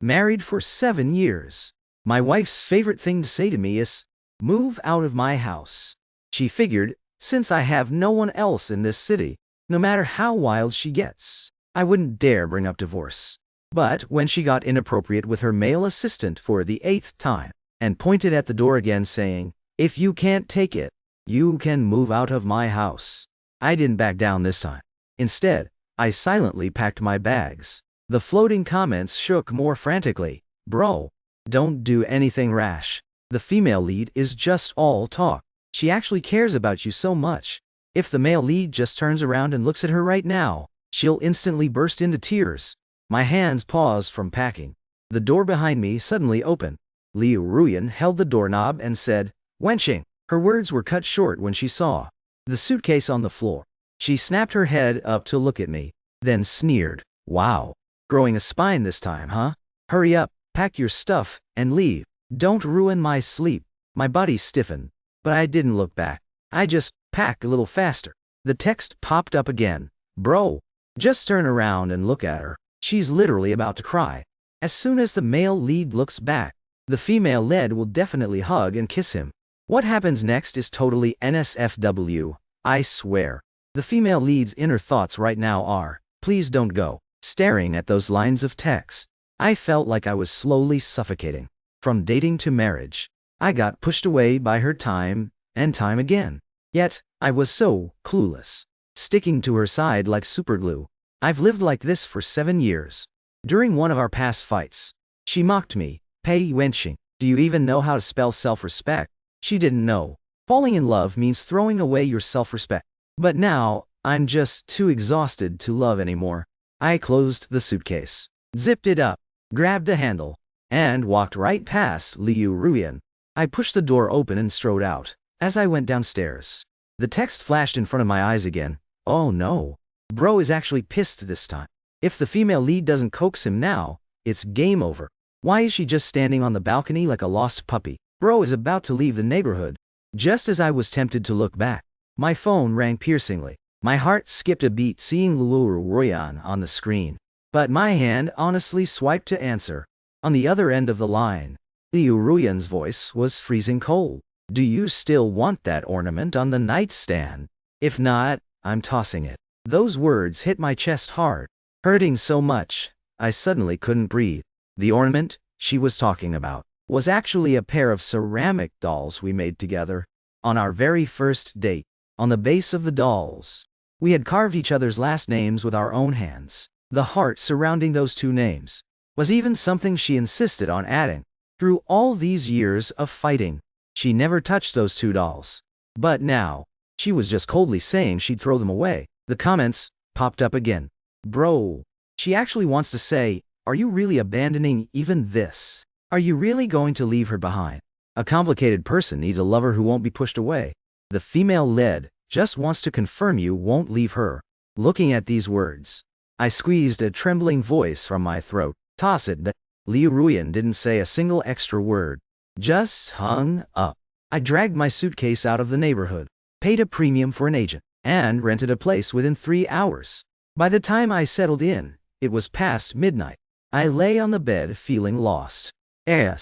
Married for 7 years. My wife's favorite thing to say to me is, "Move out of my house." She figured, since I have no one else in this city, no matter how wild she gets, I wouldn't dare bring up divorce. But when she got inappropriate with her male assistant for the 8th time, and pointed at the door again saying, "If you can't take it, you can move out of my house," I didn't back down this time. Instead, I silently packed my bags. The floating comments shook more frantically. "Bro, don't do anything rash. The female lead is just all talk. She actually cares about you so much. If the male lead just turns around and looks at her right now, she'll instantly burst into tears." My hands paused from packing. The door behind me suddenly opened. Liu Ruyan held the doorknob and said, "Wenching." Her words were cut short when she saw the suitcase on the floor. She snapped her head up to look at me, then sneered, "Wow. Growing a spine this time, huh? Hurry up, pack your stuff, and leave. Don't ruin my sleep." My body stiffened, but I didn't look back. I just packed a little faster. The text popped up again. "Bro, just turn around and look at her. She's literally about to cry." As soon as the male lead looks back, the female lead will definitely hug and kiss him. What happens next is totally NSFW, I swear. The female lead's inner thoughts right now are, "Please don't go." Staring at those lines of text, I felt like I was slowly suffocating. From dating to marriage, I got pushed away by her time and time again. Yet, I was so clueless, sticking to her side like superglue. I've lived like this for 7 years. During one of our past fights, she mocked me. "Pei Wenxing, do you even know how to spell self-respect?" She didn't know. Falling in love means throwing away your self-respect. But now, I'm just too exhausted to love anymore. I closed the suitcase, zipped it up, grabbed the handle, and walked right past Liu Ruyan. I pushed the door open and strode out. As I went downstairs, the text flashed in front of my eyes again. Oh no. Bro is actually pissed this time. If the female lead doesn't coax him now, it's game over. Why is she just standing on the balcony like a lost puppy? Bro is about to leave the neighborhood. Just as I was tempted to look back, my phone rang piercingly. My heart skipped a beat seeing Liu Ruyan on the screen. But my hand honestly swiped to answer. On the other end of the line, Liu Ruyan's voice was freezing cold. "Do you still want that ornament on the nightstand? If not, I'm tossing it." Those words hit my chest hard, hurting so much, I suddenly couldn't breathe. The ornament she was talking about was actually a pair of ceramic dolls we made together. On our very first date, on the base of the dolls, we had carved each other's last names with our own hands. The heart surrounding those two names was even something she insisted on adding. Through all these years of fighting, she never touched those two dolls. But now, she was just coldly saying she'd throw them away. The comments popped up again. "Bro, she actually wants to say, are you really abandoning even this? Are you really going to leave her behind? A complicated person needs a lover who won't be pushed away. The female lead just wants to confirm you won't leave her." Looking at these words, I squeezed a trembling voice from my throat. "Toss it." Liu Ruyan didn't say a single extra word, just hung up. I dragged my suitcase out of the neighborhood, paid a premium for an agent, and rented a place within 3 hours. By the time I settled in, it was past midnight. I lay on the bed feeling lost. In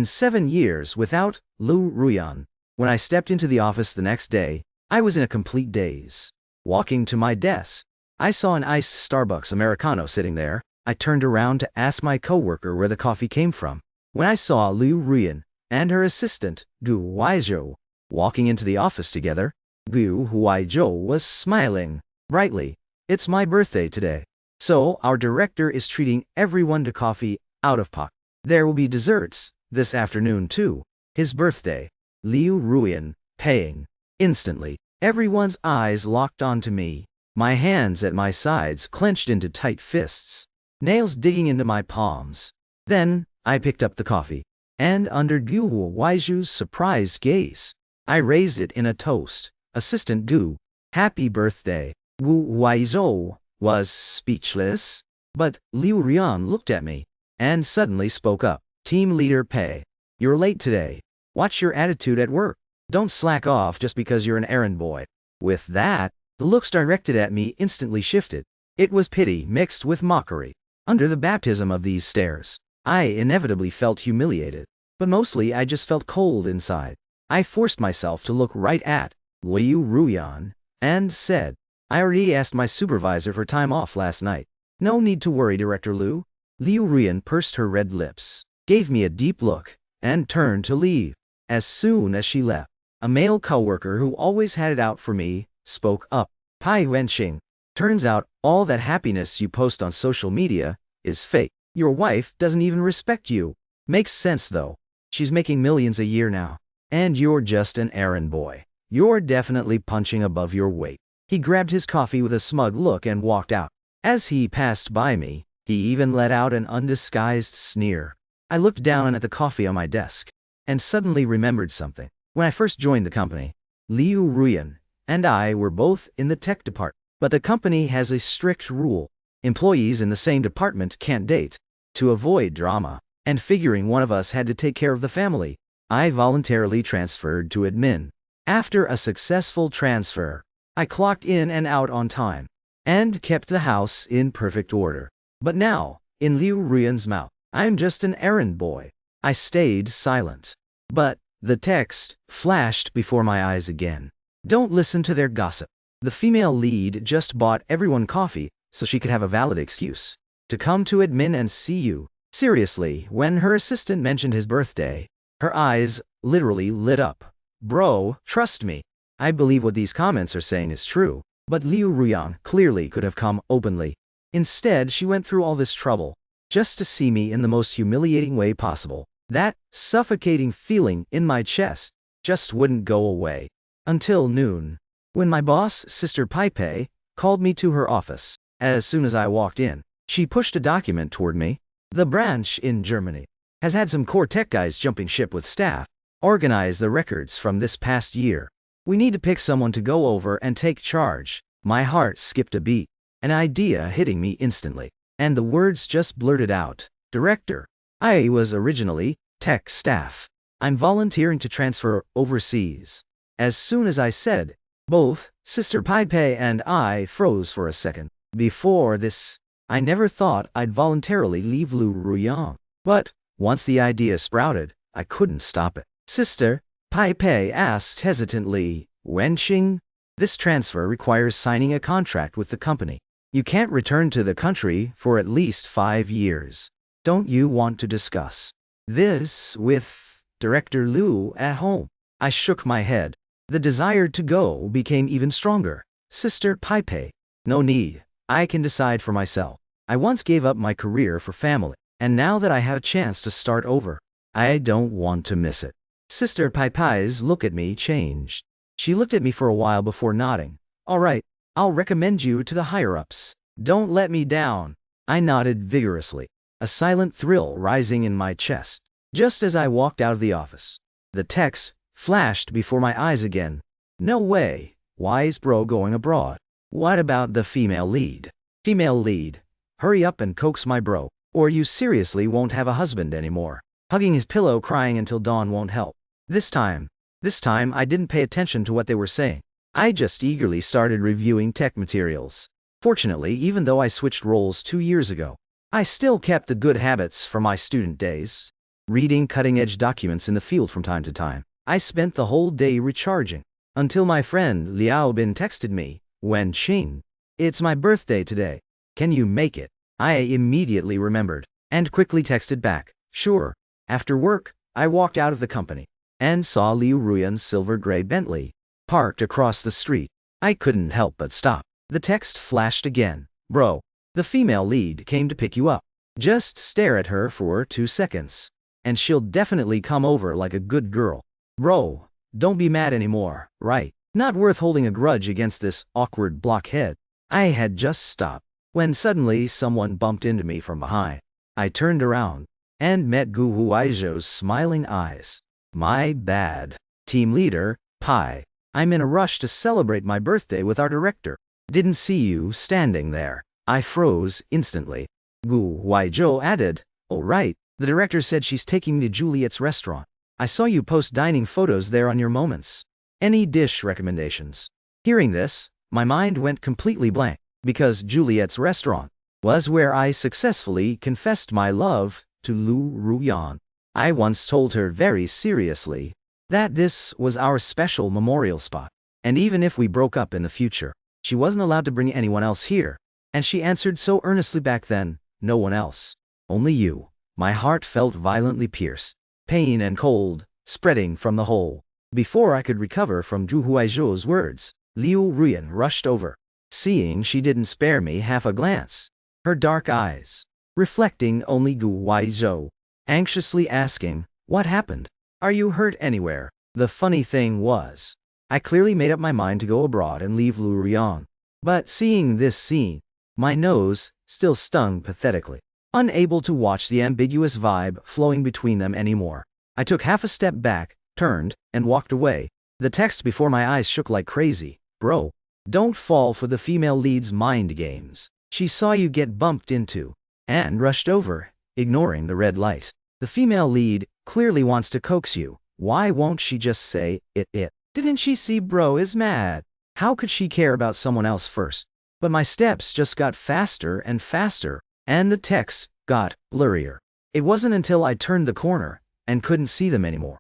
7 years without Liu Ruyan. When I stepped into the office the next day, I was in a complete daze. Walking to my desk, I saw an iced Starbucks Americano sitting there. I turned around to ask my coworker where the coffee came from. When I saw Liu Ruyan and her assistant, Gu Huaizhou, walking into the office together, Gu Huaizhou was smiling brightly. "It's my birthday today, so our director is treating everyone to coffee out of pocket. There will be desserts this afternoon too." His birthday. Liu Ruyan, paying. Instantly, everyone's eyes locked onto me. My hands at my sides clenched into tight fists, nails digging into my palms. Then, I picked up the coffee, and under Gu Huaizhou's surprised gaze, I raised it in a toast. "Assistant Gu, happy birthday." Gu Huaizhou was speechless, but Liu Ruyan looked at me and suddenly spoke up. "Team leader Pei, you're late today. Watch your attitude at work. Don't slack off just because you're an errand boy." With that, the looks directed at me instantly shifted. It was pity mixed with mockery. Under the baptism of these stares, I inevitably felt humiliated, but mostly I just felt cold inside. I forced myself to look right at Liu Ruyan and said, I already asked my supervisor for time off last night. No need to worry, Director Liu. Liu Ruyan pursed her red lips, gave me a deep look, and turned to leave. As soon as she left, a male coworker who always had it out for me spoke up. Pai Wenxing, turns out all that happiness you post on social media is fake. Your wife doesn't even respect you. Makes sense though. She's making millions a year now. And you're just an errand boy. You're definitely punching above your weight. He grabbed his coffee with a smug look and walked out. As he passed by me, he even let out an undisguised sneer. I looked down at the coffee on my desk and suddenly remembered something. When I first joined the company, Liu Ruyan and I were both in the tech department. But the company has a strict rule. Employees in the same department can't date. To avoid drama, and figuring one of us had to take care of the family, I voluntarily transferred to admin. After a successful transfer, I clocked in and out on time, and kept the house in perfect order. But now, in Liu Ruyan's mouth, I'm just an errand boy. I stayed silent. But the text flashed before my eyes again. Don't listen to their gossip. The female lead just bought everyone coffee so she could have a valid excuse to come to admin and see you. Seriously, when her assistant mentioned his birthday, her eyes literally lit up. Bro, trust me. I believe what these comments are saying is true. But Liu Ruyan clearly could have come openly. Instead, she went through all this trouble just to see me in the most humiliating way possible. That suffocating feeling in my chest just wouldn't go away until noon, when my boss, Sister Pai, called me to her office. As soon as I walked in, she pushed a document toward me. The branch in Germany has had some core tech guys jumping ship with staff, organize the records from this past year. We need to pick someone to go over and take charge. My heart skipped a beat, an idea hitting me instantly, and the words just blurted out. Director, I was originally tech staff. I'm volunteering to transfer overseas. As soon as I said, both Sister Pai and I froze for a second. Before this, I never thought I'd voluntarily leave Liu Ruyan. But once the idea sprouted, I couldn't stop it. Sister Pai asked hesitantly, Wenxing, this transfer requires signing a contract with the company. You can't return to the country for at least 5 years. Don't you want to discuss this with Director Liu at home? I shook my head. The desire to go became even stronger. Sister Pai, no need. I can decide for myself. I once gave up my career for family, and now that I have a chance to start over, I don't want to miss it. Sister Pai's look at me changed. She looked at me for a while before nodding. All right, I'll recommend you to the higher-ups. Don't let me down. I nodded vigorously, a silent thrill rising in my chest. Just as I walked out of the office, the text flashed before my eyes again. No way. Wise bro going abroad. What about the female lead? Female lead, hurry up and coax my bro, or you seriously won't have a husband anymore. Hugging his pillow crying until dawn won't help. This time I didn't pay attention to what they were saying. I just eagerly started reviewing tech materials. Fortunately, even though I switched roles 2 years ago, I still kept the good habits from my student days. Reading cutting-edge documents in the field from time to time. I spent the whole day recharging, until my friend Liao Bin texted me, Wenxing, it's my birthday today. Can you make it? I immediately remembered, and quickly texted back, sure. After work, I walked out of the company, and saw Liu Ruyan's silver-gray Bentley, parked across the street. I couldn't help but stop. The text flashed again. Bro, the female lead came to pick you up. Just stare at her for 2 seconds, and she'll definitely come over like a good girl. Bro, don't be mad anymore, right? Not worth holding a grudge against this awkward blockhead. I had just stopped, when suddenly someone bumped into me from behind. I turned around, and met Gu Huaizhou's smiling eyes. My bad. Team leader, Pai. I'm in a rush to celebrate my birthday with our director. Didn't see you standing there. I froze instantly. Gu Huaizhou added, oh right, the director said she's taking me to Juliet's restaurant. I saw you post dining photos there on your moments. Any dish recommendations? Hearing this, my mind went completely blank, because Juliet's restaurant, was where I successfully confessed my love to Lu Ruyan. I once told her very seriously that this was our special memorial spot, and even if we broke up in the future, she wasn't allowed to bring anyone else here. And she answered so earnestly back then, no one else. Only you. My heart felt violently pierced, pain and cold, spreading from the hole. Before I could recover from Zhu Huaizhou's words, Liu Ruyan rushed over. Seeing she didn't spare me half a glance, her dark eyes, reflecting only Gu Huaizhou, anxiously asking, "What happened? Are you hurt anywhere?" The funny thing was, I clearly made up my mind to go abroad and leave Lu Ruyan. But seeing this scene, my nose still stung pathetically. Unable to watch the ambiguous vibe flowing between them anymore, I took half a step back, turned, and walked away. The text before my eyes shook like crazy. "Bro, don't fall for the female lead's mind games. She saw you get bumped into and rushed over, ignoring the red light. The female lead clearly wants to coax you. Why won't she just say it? Didn't she see bro is mad? How could she care about someone else first?" But my steps just got faster and faster, and the text got blurrier. It wasn't until I turned the corner and couldn't see them anymore.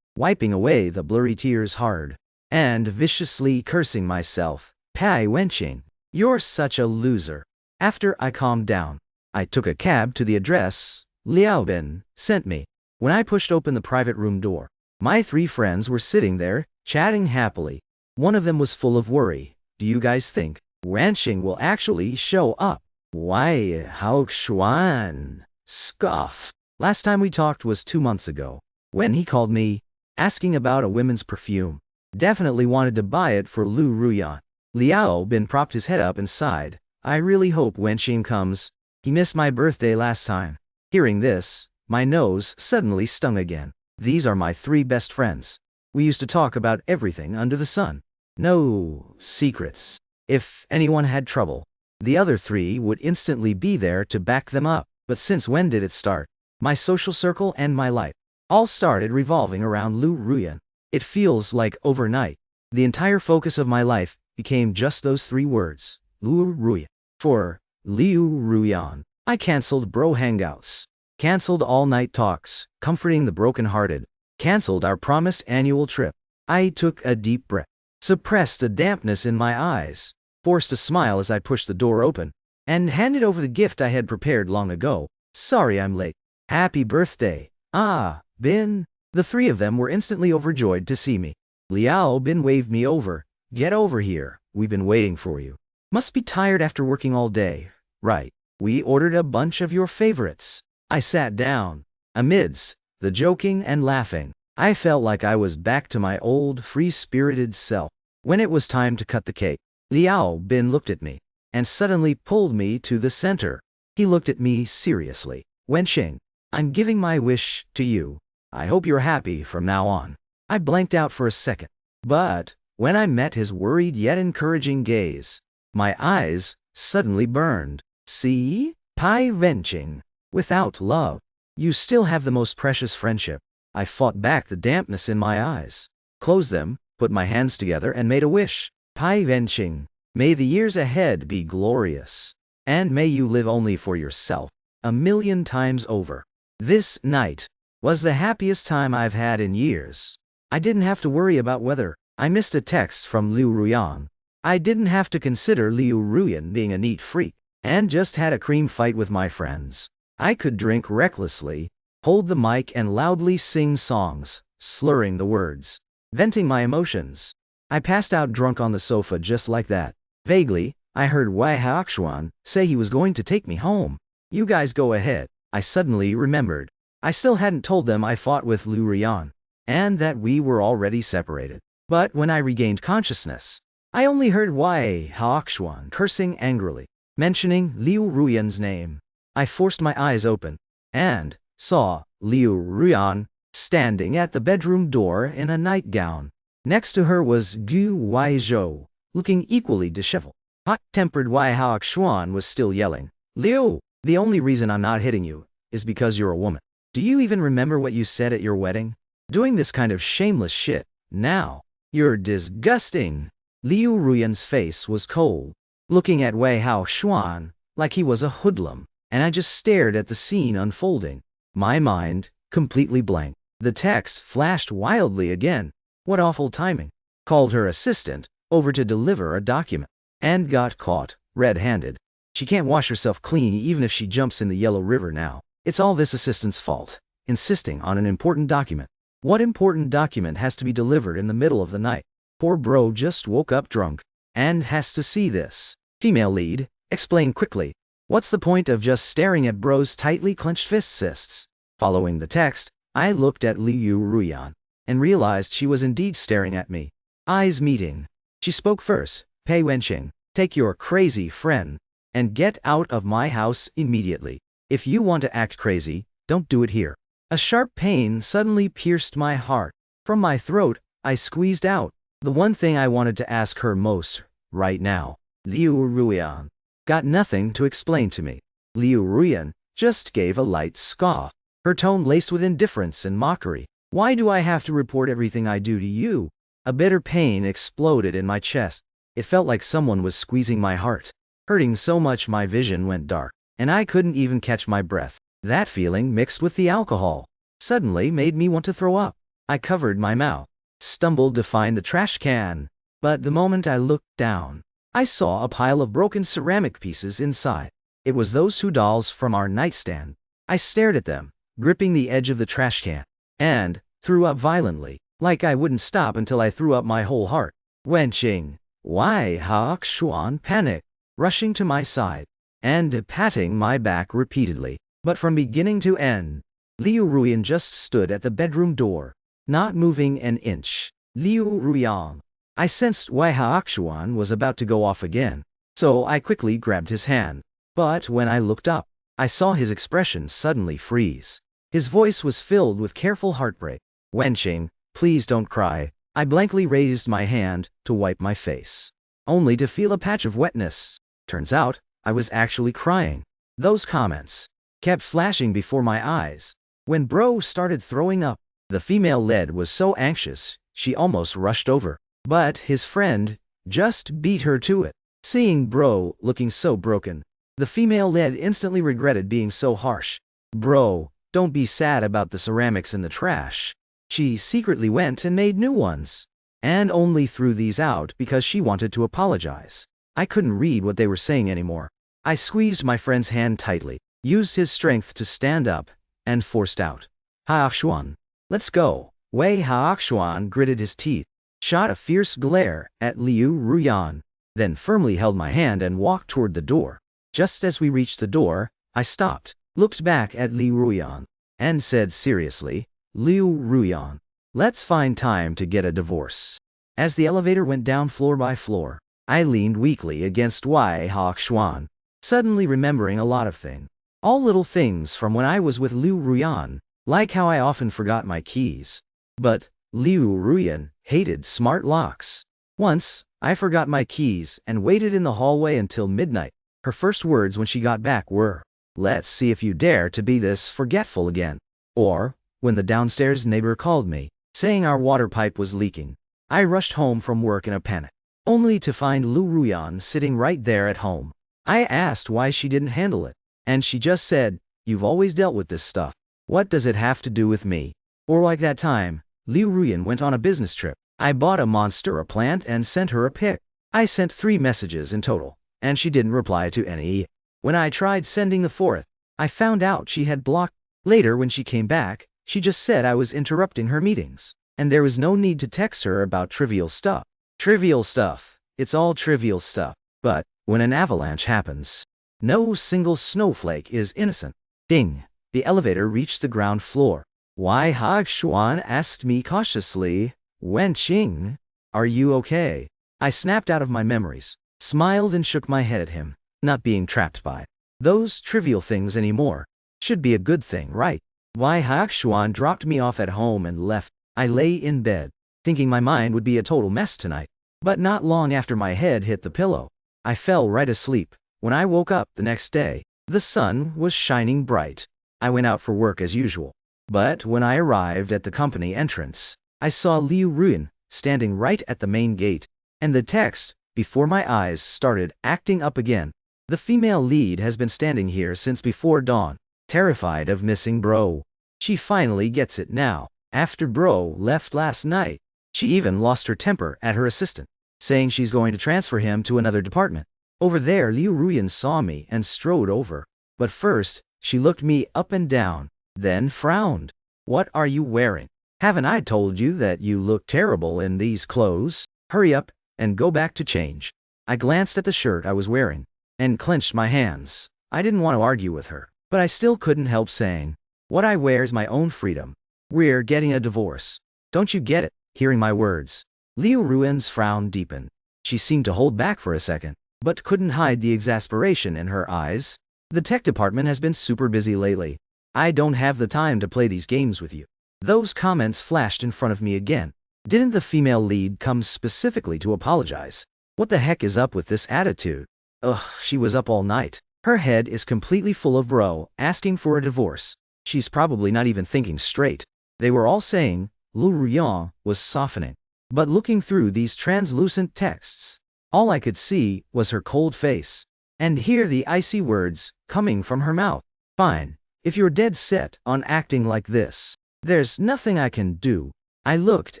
Wiping away the blurry tears hard, and viciously cursing myself. "Pai Wenqing, you're such a loser." After I calmed down, I took a cab to the address Liao Bin sent me. When I pushed open the private room door, my 3 friends were sitting there, chatting happily. One of them was full of worry. "Do you guys think Wenqing will actually show up?" "Why, how Xuan?" Scoff. "Last time we talked was 2 months ago, when he called me, asking about a women's perfume. Definitely wanted to buy it for Lu Ruyan." Liao Bin propped his head up and sighed. "I really hope Wenqing comes. He missed my birthday last time." Hearing this, my nose suddenly stung again. These are my 3 best friends. We used to talk about everything under the sun. No secrets. If anyone had trouble, the other 3 would instantly be there to back them up. But since when did it start? My social circle and my life all started revolving around Lu Ruyan. It feels like overnight, the entire focus of my life became just those 3 words, Lu Ruyan. For Liu Ruyan, I canceled bro hangouts, canceled all-night talks, comforting the broken-hearted, canceled our promised annual trip. I took a deep breath, suppressed the dampness in my eyes, forced a smile as I pushed the door open, and handed over the gift I had prepared long ago. "Sorry I'm late. Happy birthday." "Ah, Bin." The 3 of them were instantly overjoyed to see me. Liao Bin waved me over. "Get over here. We've been waiting for you. Must be tired after working all day." "Right. We ordered a bunch of your favorites." I sat down. Amidst the joking and laughing, I felt like I was back to my old, free-spirited self. When it was time to cut the cake, Liao Bin looked at me and suddenly pulled me to the center. He looked at me seriously. "Wenqing, I'm giving my wish to you. I hope you're happy from now on." I blanked out for a second, but when I met his worried yet encouraging gaze, my eyes suddenly burned. "See? Pai Wenqing. Without love, you still have the most precious friendship." I fought back the dampness in my eyes, closed them, put my hands together, and made a wish. "Pai Wenqing, may the years ahead be glorious, and may you live only for yourself, 1,000,000 times over." This night was the happiest time I've had in years. I didn't have to worry about whether I missed a text from Liu Ruyan. I didn't have to consider Liu Ruyan being a neat freak, and just had a cream fight with my friends. I could drink recklessly, hold the mic and loudly sing songs, slurring the words, venting my emotions. I passed out drunk on the sofa just like that. Vaguely, I heard Wei Haoxuan say he was going to take me home. "You guys go ahead." I suddenly remembered. I still hadn't told them I fought with Lu Ruyan, and that we were already separated. But when I regained consciousness, I only heard Wei Haoxuan cursing angrily, mentioning Liu Ruyan's name. I forced my eyes open, and saw Liu Ruyan standing at the bedroom door in a nightgown. Next to her was Gu Huaizhou, looking equally disheveled. Hot-tempered Wei Haoxuan was still yelling, "Liu, the only reason I'm not hitting you is because you're a woman. Do you even remember what you said at your wedding? Doing this kind of shameless shit now. You're disgusting." Liu Ruyan's face was cold, looking at Wei Hao Xuan like he was a hoodlum, and I just stared at the scene unfolding, my mind completely blank. The text flashed wildly again. What awful timing. Called her assistant over to deliver a document, and got caught red-handed. She can't wash herself clean even if she jumps in the Yellow River now. It's all this assistant's fault, insisting on an important document. What important document has to be delivered in the middle of the night? Poor bro just woke up drunk, and has to see this. Female lead, explain quickly. What's the point of just staring at bro's tightly clenched fists? Following the text, I looked at Liu Ruyan, and realized she was indeed staring at me. Eyes meeting. She spoke first. Pei Wenqing, take your crazy friend, and get out of my house immediately. If you want to act crazy, don't do it here. A sharp pain suddenly pierced my heart. From my throat, I squeezed out the one thing I wanted to ask her most, right now. Liu Ruyan got nothing to explain to me. Liu Ruyan just gave a light scoff, her tone laced with indifference and mockery. Why do I have to report everything I do to you? A bitter pain exploded in my chest. It felt like someone was squeezing my heart, hurting so much my vision went dark, and I couldn't even catch my breath. That feeling, mixed with the alcohol, suddenly made me want to throw up. I covered my mouth, stumbled to find the trash can, but the moment I looked down, I saw a pile of broken ceramic pieces inside. It was those 2 dolls from our nightstand. I stared at them, gripping the edge of the trash can, and threw up violently, like I wouldn't stop until I threw up my whole heart. Wenqing, Wei Hao Xuan panicked, rushing to my side, and patting my back repeatedly. But from beginning to end, Liu Ruyan just stood at the bedroom door, not moving an inch. Liu Ruyan. I sensed Wei Hao Xuan was about to go off again, so I quickly grabbed his hand. But when I looked up, I saw his expression suddenly freeze. His voice was filled with careful heartbreak. Wenqing, please don't cry. I blankly raised my hand to wipe my face, only to feel a patch of wetness. Turns out, I was actually crying. Those comments kept flashing before my eyes. When bro started throwing up, the female lead was so anxious, she almost rushed over. But his friend just beat her to it. Seeing bro looking so broken, the female lead instantly regretted being so harsh. Bro, don't be sad about the ceramics in the trash. She secretly went and made new ones, and only threw these out because she wanted to apologize. I couldn't read what they were saying anymore. I squeezed my friend's hand tightly, used his strength to stand up, and forced out, Hao Xuan, let's go. Wei Hao Xuan gritted his teeth, shot a fierce glare at Liu Ruyan, then firmly held my hand and walked toward the door. Just as we reached the door, I stopped, looked back at Liu Ruyan, and said seriously, Liu Ruyan, let's find time to get a divorce. As the elevator went down floor by floor, I leaned weakly against Wei Hao Xuan, suddenly remembering a lot of things. All little things from when I was with Liu Ruyan, like how I often forgot my keys. But Liu Ruyan hated smart locks. Once, I forgot my keys and waited in the hallway until midnight. Her first words when she got back were, let's see if you dare to be this forgetful again. Or, when the downstairs neighbor called me, saying our water pipe was leaking, I rushed home from work in a panic, only to find Liu Ruyan sitting right there at home. I asked why she didn't handle it, and she just said, you've always dealt with this stuff. What does it have to do with me? Or like that time, Liu Ruyan went on a business trip. I bought a monstera plant and sent her a pic. I sent 3 messages in total, and she didn't reply to any. When I tried sending the 4th, I found out she had blocked. Later when she came back, she just said I was interrupting her meetings, and there was no need to text her about trivial stuff. Trivial stuff. It's all trivial stuff. But when an avalanche happens, no single snowflake is innocent. Ding. The elevator reached the ground floor. Wei Hao Xuan asked me cautiously, Wenqing, are you okay? I snapped out of my memories, smiled and shook my head at him. Not being trapped by those trivial things anymore should be a good thing, right? Wei Hao Xuan dropped me off at home and left. I lay in bed, thinking my mind would be a total mess tonight. But not long after my head hit the pillow, I fell right asleep. When I woke up the next day, the sun was shining bright. I went out for work as usual. But when I arrived at the company entrance, I saw Liu Ruyan standing right at the main gate. And the text, before my eyes started acting up again. The female lead has been standing here since before dawn, terrified of missing bro. She finally gets it now. After bro left last night, she even lost her temper at her assistant, saying she's going to transfer him to another department. Over there, Liu Ruyan saw me and strode over. But first, she looked me up and down, then frowned. What are you wearing? Haven't I told you that you look terrible in these clothes? Hurry up and go back to change. I glanced at the shirt I was wearing and clenched my hands. I didn't want to argue with her, but I still couldn't help saying, what I wear is my own freedom. We're getting a divorce. Don't you get it? Hearing my words, Liu Ruyan's frown deepened. She seemed to hold back for a second, but couldn't hide the exasperation in her eyes. The tech department has been super busy lately. I don't have the time to play these games with you. Those comments flashed in front of me again. Didn't the female lead come specifically to apologize? What the heck is up with this attitude? Ugh, she was up all night. Her head is completely full of bro asking for a divorce. She's probably not even thinking straight. They were all saying Liu Ruyan was softening. But looking through these translucent texts, all I could see was her cold face, and hear the icy words coming from her mouth. Fine, if you're dead set on acting like this, there's nothing I can do. I looked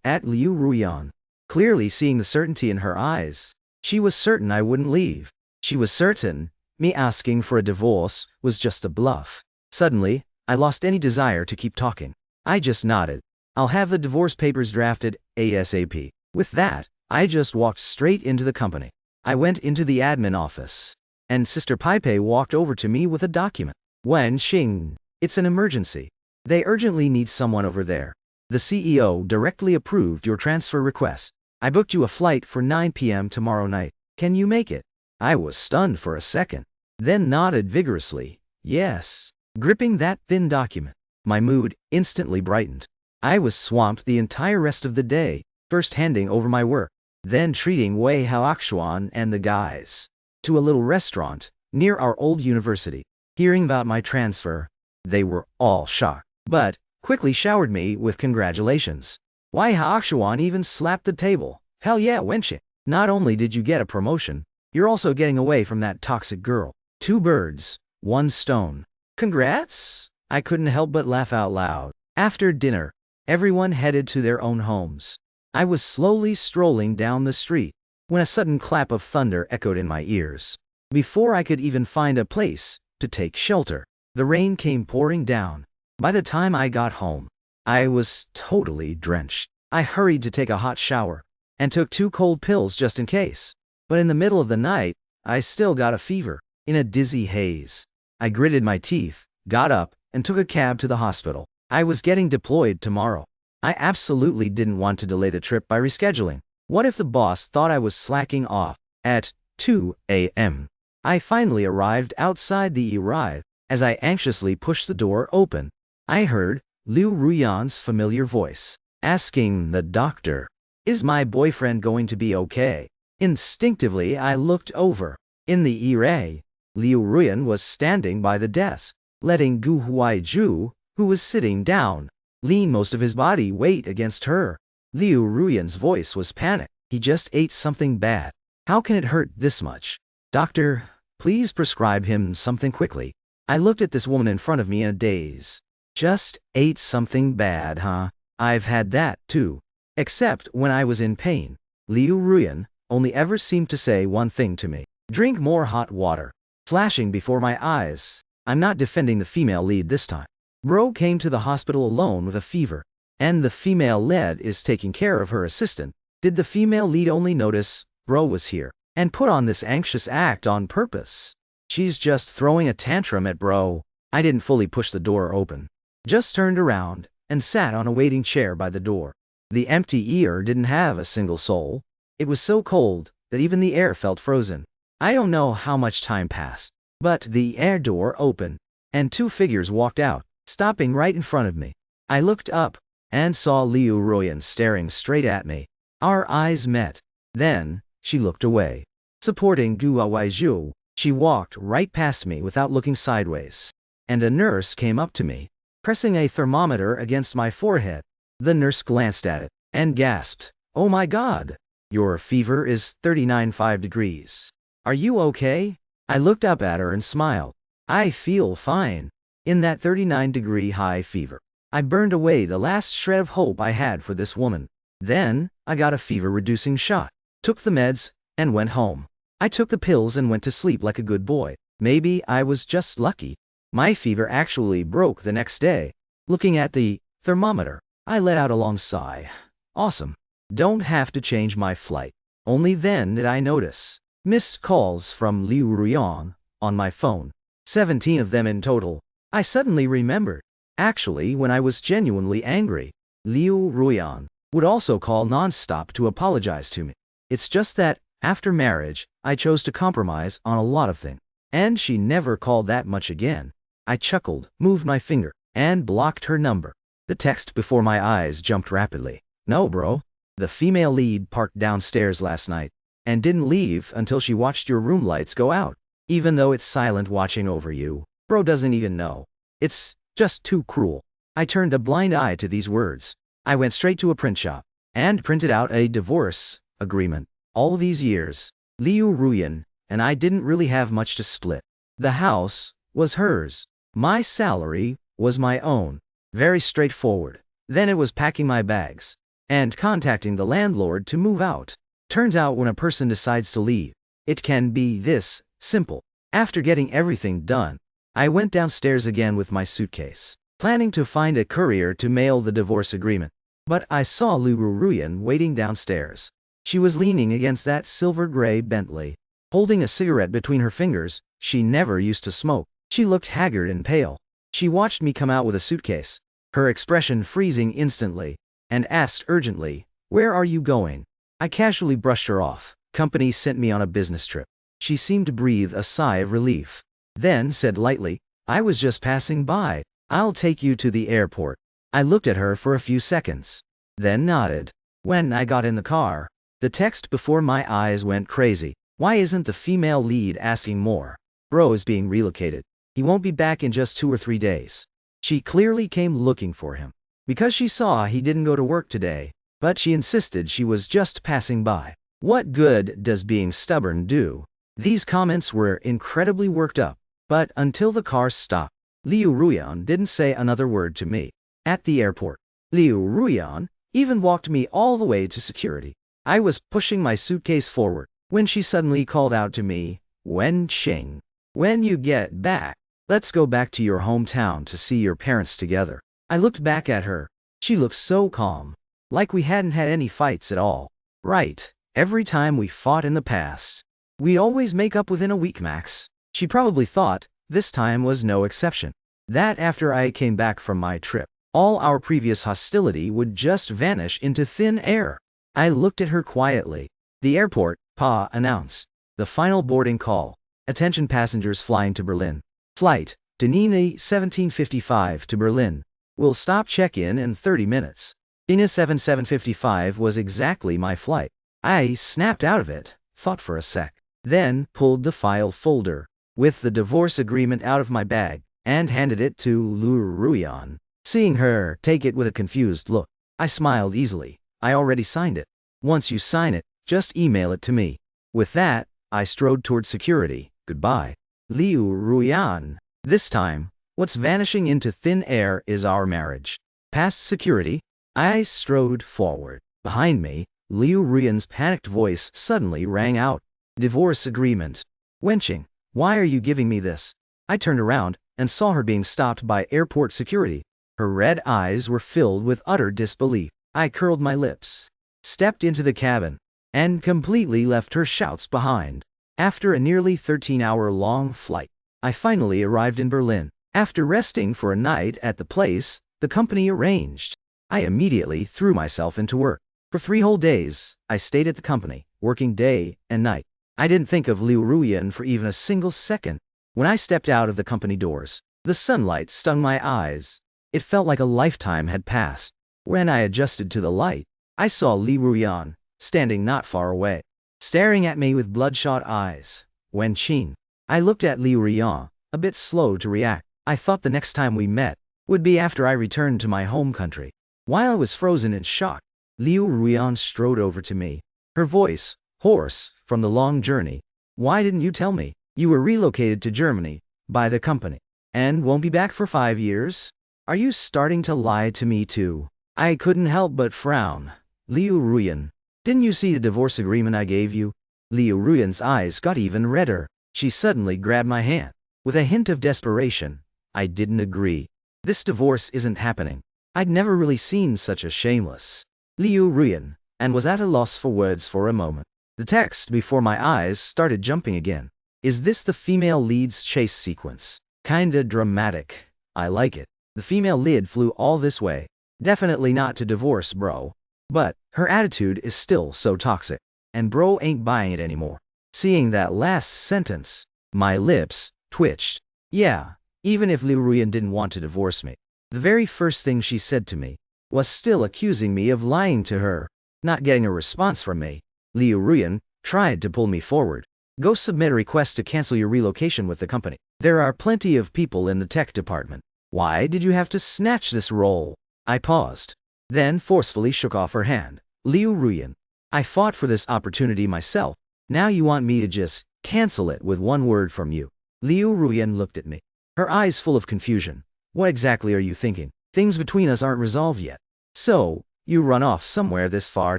at Liu Ruyan, clearly seeing the certainty in her eyes. She was certain I wouldn't leave. She was certain me asking for a divorce was just a bluff. Suddenly, I lost any desire to keep talking. I just nodded. I'll have the divorce papers drafted ASAP. With that, I just walked straight into the company. I went into the admin office, and Sister Paipai walked over to me with a document. Wen Xing, it's an emergency. They urgently need someone over there. The CEO directly approved your transfer request. I booked you a flight for 9 p.m. tomorrow night. Can you make it? I was stunned for a second, then nodded vigorously. Yes. Gripping that thin document, my mood instantly brightened. I was swamped the entire rest of the day, first handing over my work, then treating Wei Haoxuan and the guys to a little restaurant near our old university. Hearing about my transfer, they were all shocked, but quickly showered me with congratulations. Wei Haoxuan even slapped the table. Hell yeah, Wenxing. Not only did you get a promotion, you're also getting away from that toxic girl. 2 birds, 1 stone. Congrats? I couldn't help but laugh out loud. After dinner, everyone headed to their own homes. I was slowly strolling down the street when a sudden clap of thunder echoed in my ears. Before I could even find a place to take shelter, the rain came pouring down. By the time I got home, I was totally drenched. I hurried to take a hot shower and took 2 cold pills just in case. But in the middle of the night, I still got a fever, in a dizzy haze. I gritted my teeth, got up, and took a cab to the hospital. I was getting deployed tomorrow. I absolutely didn't want to delay the trip by rescheduling. What if the boss thought I was slacking off? At 2 a.m., I finally arrived outside the arrive. As I anxiously pushed the door open, I heard Liu Ruyan's familiar voice, asking the doctor, "Is my boyfriend going to be okay?" Instinctively, I looked over. In the E-ray, Liu Ruyan was standing by the desk, letting Gu Huaiju, who was sitting down, lean most of his body weight against her. Liu Ruyan's voice was panicked. He just ate something bad. How can it hurt this much? Doctor, please prescribe him something quickly. I looked at this woman in front of me in a daze. Just ate something bad, huh? I've had that, too. Except when I was in pain. Liu Ruyan only ever seemed to say one thing to me. Drink more hot water. Flashing before my eyes. I'm not defending the female lead this time. Bro came to the hospital alone with a fever, and the female lead is taking care of her assistant. Did the female lead only notice Bro was here and put on this anxious act on purpose? She's just throwing a tantrum at Bro. I didn't fully push the door open. Just turned around and sat on a waiting chair by the door. The empty ear didn't have a single soul. It was so cold that even the air felt frozen. I don't know how much time passed, but the air door opened, and 2 figures walked out, stopping right in front of me. I looked up and saw Liu Ruyan staring straight at me. Our eyes met. Then, she looked away. Supporting Gu Huaiju, she walked right past me without looking sideways. And a nurse came up to me, pressing a thermometer against my forehead. The nurse glanced at it and gasped, "Oh my God! Your fever is 39.5 degrees. Are you okay? I looked up at her and smiled. I feel fine. In that 39-degree high fever, I burned away the last shred of hope I had for this woman. Then, I got a fever-reducing shot, took the meds, and went home. I took the pills and went to sleep like a good boy. Maybe I was just lucky. My fever actually broke the next day. Looking at the thermometer, I let out a long sigh. Awesome. Don't have to change my flight. Only then did I notice missed calls from Liu Ruyan on my phone. 17 of them in total. I suddenly remembered. Actually, when I was genuinely angry, Liu Ruyan would also call non-stop to apologize to me. It's just that, after marriage, I chose to compromise on a lot of things. And she never called that much again. I chuckled, moved my finger, and blocked her number. The text before my eyes jumped rapidly. No, bro. The female lead parked downstairs last night and didn't leave until she watched your room lights go out. Even though it's silent watching over you, bro doesn't even know. It's just too cruel. I turned a blind eye to these words. I went straight to a print shop and printed out a divorce agreement. All these years, Liu Ruyan and I didn't really have much to split. The house was hers. My salary was my own. Very straightforward. Then it was packing my bags and contacting the landlord to move out. Turns out when a person decides to leave, it can be this simple. After getting everything done, I went downstairs again with my suitcase, planning to find a courier to mail the divorce agreement. But I saw Liu Ruyan waiting downstairs. She was leaning against that silver-gray Bentley, holding a cigarette between her fingers. She never used to smoke. She looked haggard and pale. She watched me come out with a suitcase, her expression freezing instantly, and asked urgently, "Where are you going?" I casually brushed her off. Company sent me on a business trip. She seemed to breathe a sigh of relief, then said lightly, "I was just passing by. I'll take you to the airport." I looked at her for a few seconds, then nodded. When I got in the car, the text before my eyes went crazy. Why isn't the female lead asking more? Bro is being relocated. He won't be back in just 2 or 3 days. She clearly came looking for him, because she saw he didn't go to work today, but she insisted she was just passing by. What good does being stubborn do? These comments were incredibly worked up, but until the car stopped, Liu Ruyan didn't say another word to me. At the airport, Liu Ruyan even walked me all the way to security. I was pushing my suitcase forward when she suddenly called out to me, "Wen Qing, when you get back, let's go back to your hometown to see your parents together." I looked back at her. She looked so calm, like we hadn't had any fights at all. Right, every time we fought in the past, we'd always make up within a week max. She probably thought this time was no exception. That after I came back from my trip, all our previous hostility would just vanish into thin air. I looked at her quietly. The airport, Pa announced. The final boarding call. Attention passengers flying to Berlin. Flight to Nhi 1755 to Berlin. Will stop check-in in 30 minutes. Nhi 7755 was exactly my flight. I snapped out of it, thought for a sec, then pulled the file folder with the divorce agreement out of my bag and handed it to Liu Ruyan. Seeing her take it with a confused look, I smiled easily. I already signed it. Once you sign it, just email it to me. With that, I strode toward security. Goodbye, Liu Ruyan. This time, what's vanishing into thin air is our marriage. Past security, I strode forward. Behind me, Liu Ruyan's panicked voice suddenly rang out. Divorce agreement. Wenching, why are you giving me this? I turned around and saw her being stopped by airport security. Her red eyes were filled with utter disbelief. I curled my lips, stepped into the cabin, and completely left her shouts behind. After a nearly 13-hour-long flight, I finally arrived in Berlin. After resting for a night at the place the company arranged, I immediately threw myself into work. For 3 whole days, I stayed at the company, working day and night. I didn't think of Liu Ruyan for even a single second. When I stepped out of the company doors, the sunlight stung my eyes. It felt like a lifetime had passed. When I adjusted to the light, I saw Liu Ruyan, standing not far away, staring at me with bloodshot eyes. Wen Qing. I looked at Liu Ruyan, a bit slow to react. I thought the next time we met would be after I returned to my home country. While I was frozen in shock, Liu Ruyan strode over to me. Her voice, hoarse, from the long journey. Why didn't you tell me? You were relocated to Germany, by the company, and won't be back for 5 years? Are you starting to lie to me too? I couldn't help but frown. Liu Ruyan, didn't you see the divorce agreement I gave you? Liu Ruyan's eyes got even redder. She suddenly grabbed my hand. With a hint of desperation, I didn't agree. This divorce isn't happening. I'd never really seen such a shameless Liu Ruyan, and was at a loss for words for a moment. The text before my eyes started jumping again. Is this the female lead's chase sequence? Kinda dramatic. I like it. The female lead flew all this way. Definitely not to divorce bro. But her attitude is still so toxic. And bro ain't buying it anymore. Seeing that last sentence, my lips twitched. Yeah, even if Liu Ruyan didn't want to divorce me, the very first thing she said to me was still accusing me of lying to her. Not getting a response from me, Liu Ruyan tried to pull me forward. Go submit a request to cancel your relocation with the company. There are plenty of people in the tech department. Why did you have to snatch this role? I paused, then forcefully shook off her hand. Liu Ruyan, I fought for this opportunity myself. Now you want me to just cancel it with one word from you. Liu Ruyan looked at me, her eyes full of confusion. What exactly are you thinking? Things between us aren't resolved yet. So, you run off somewhere this far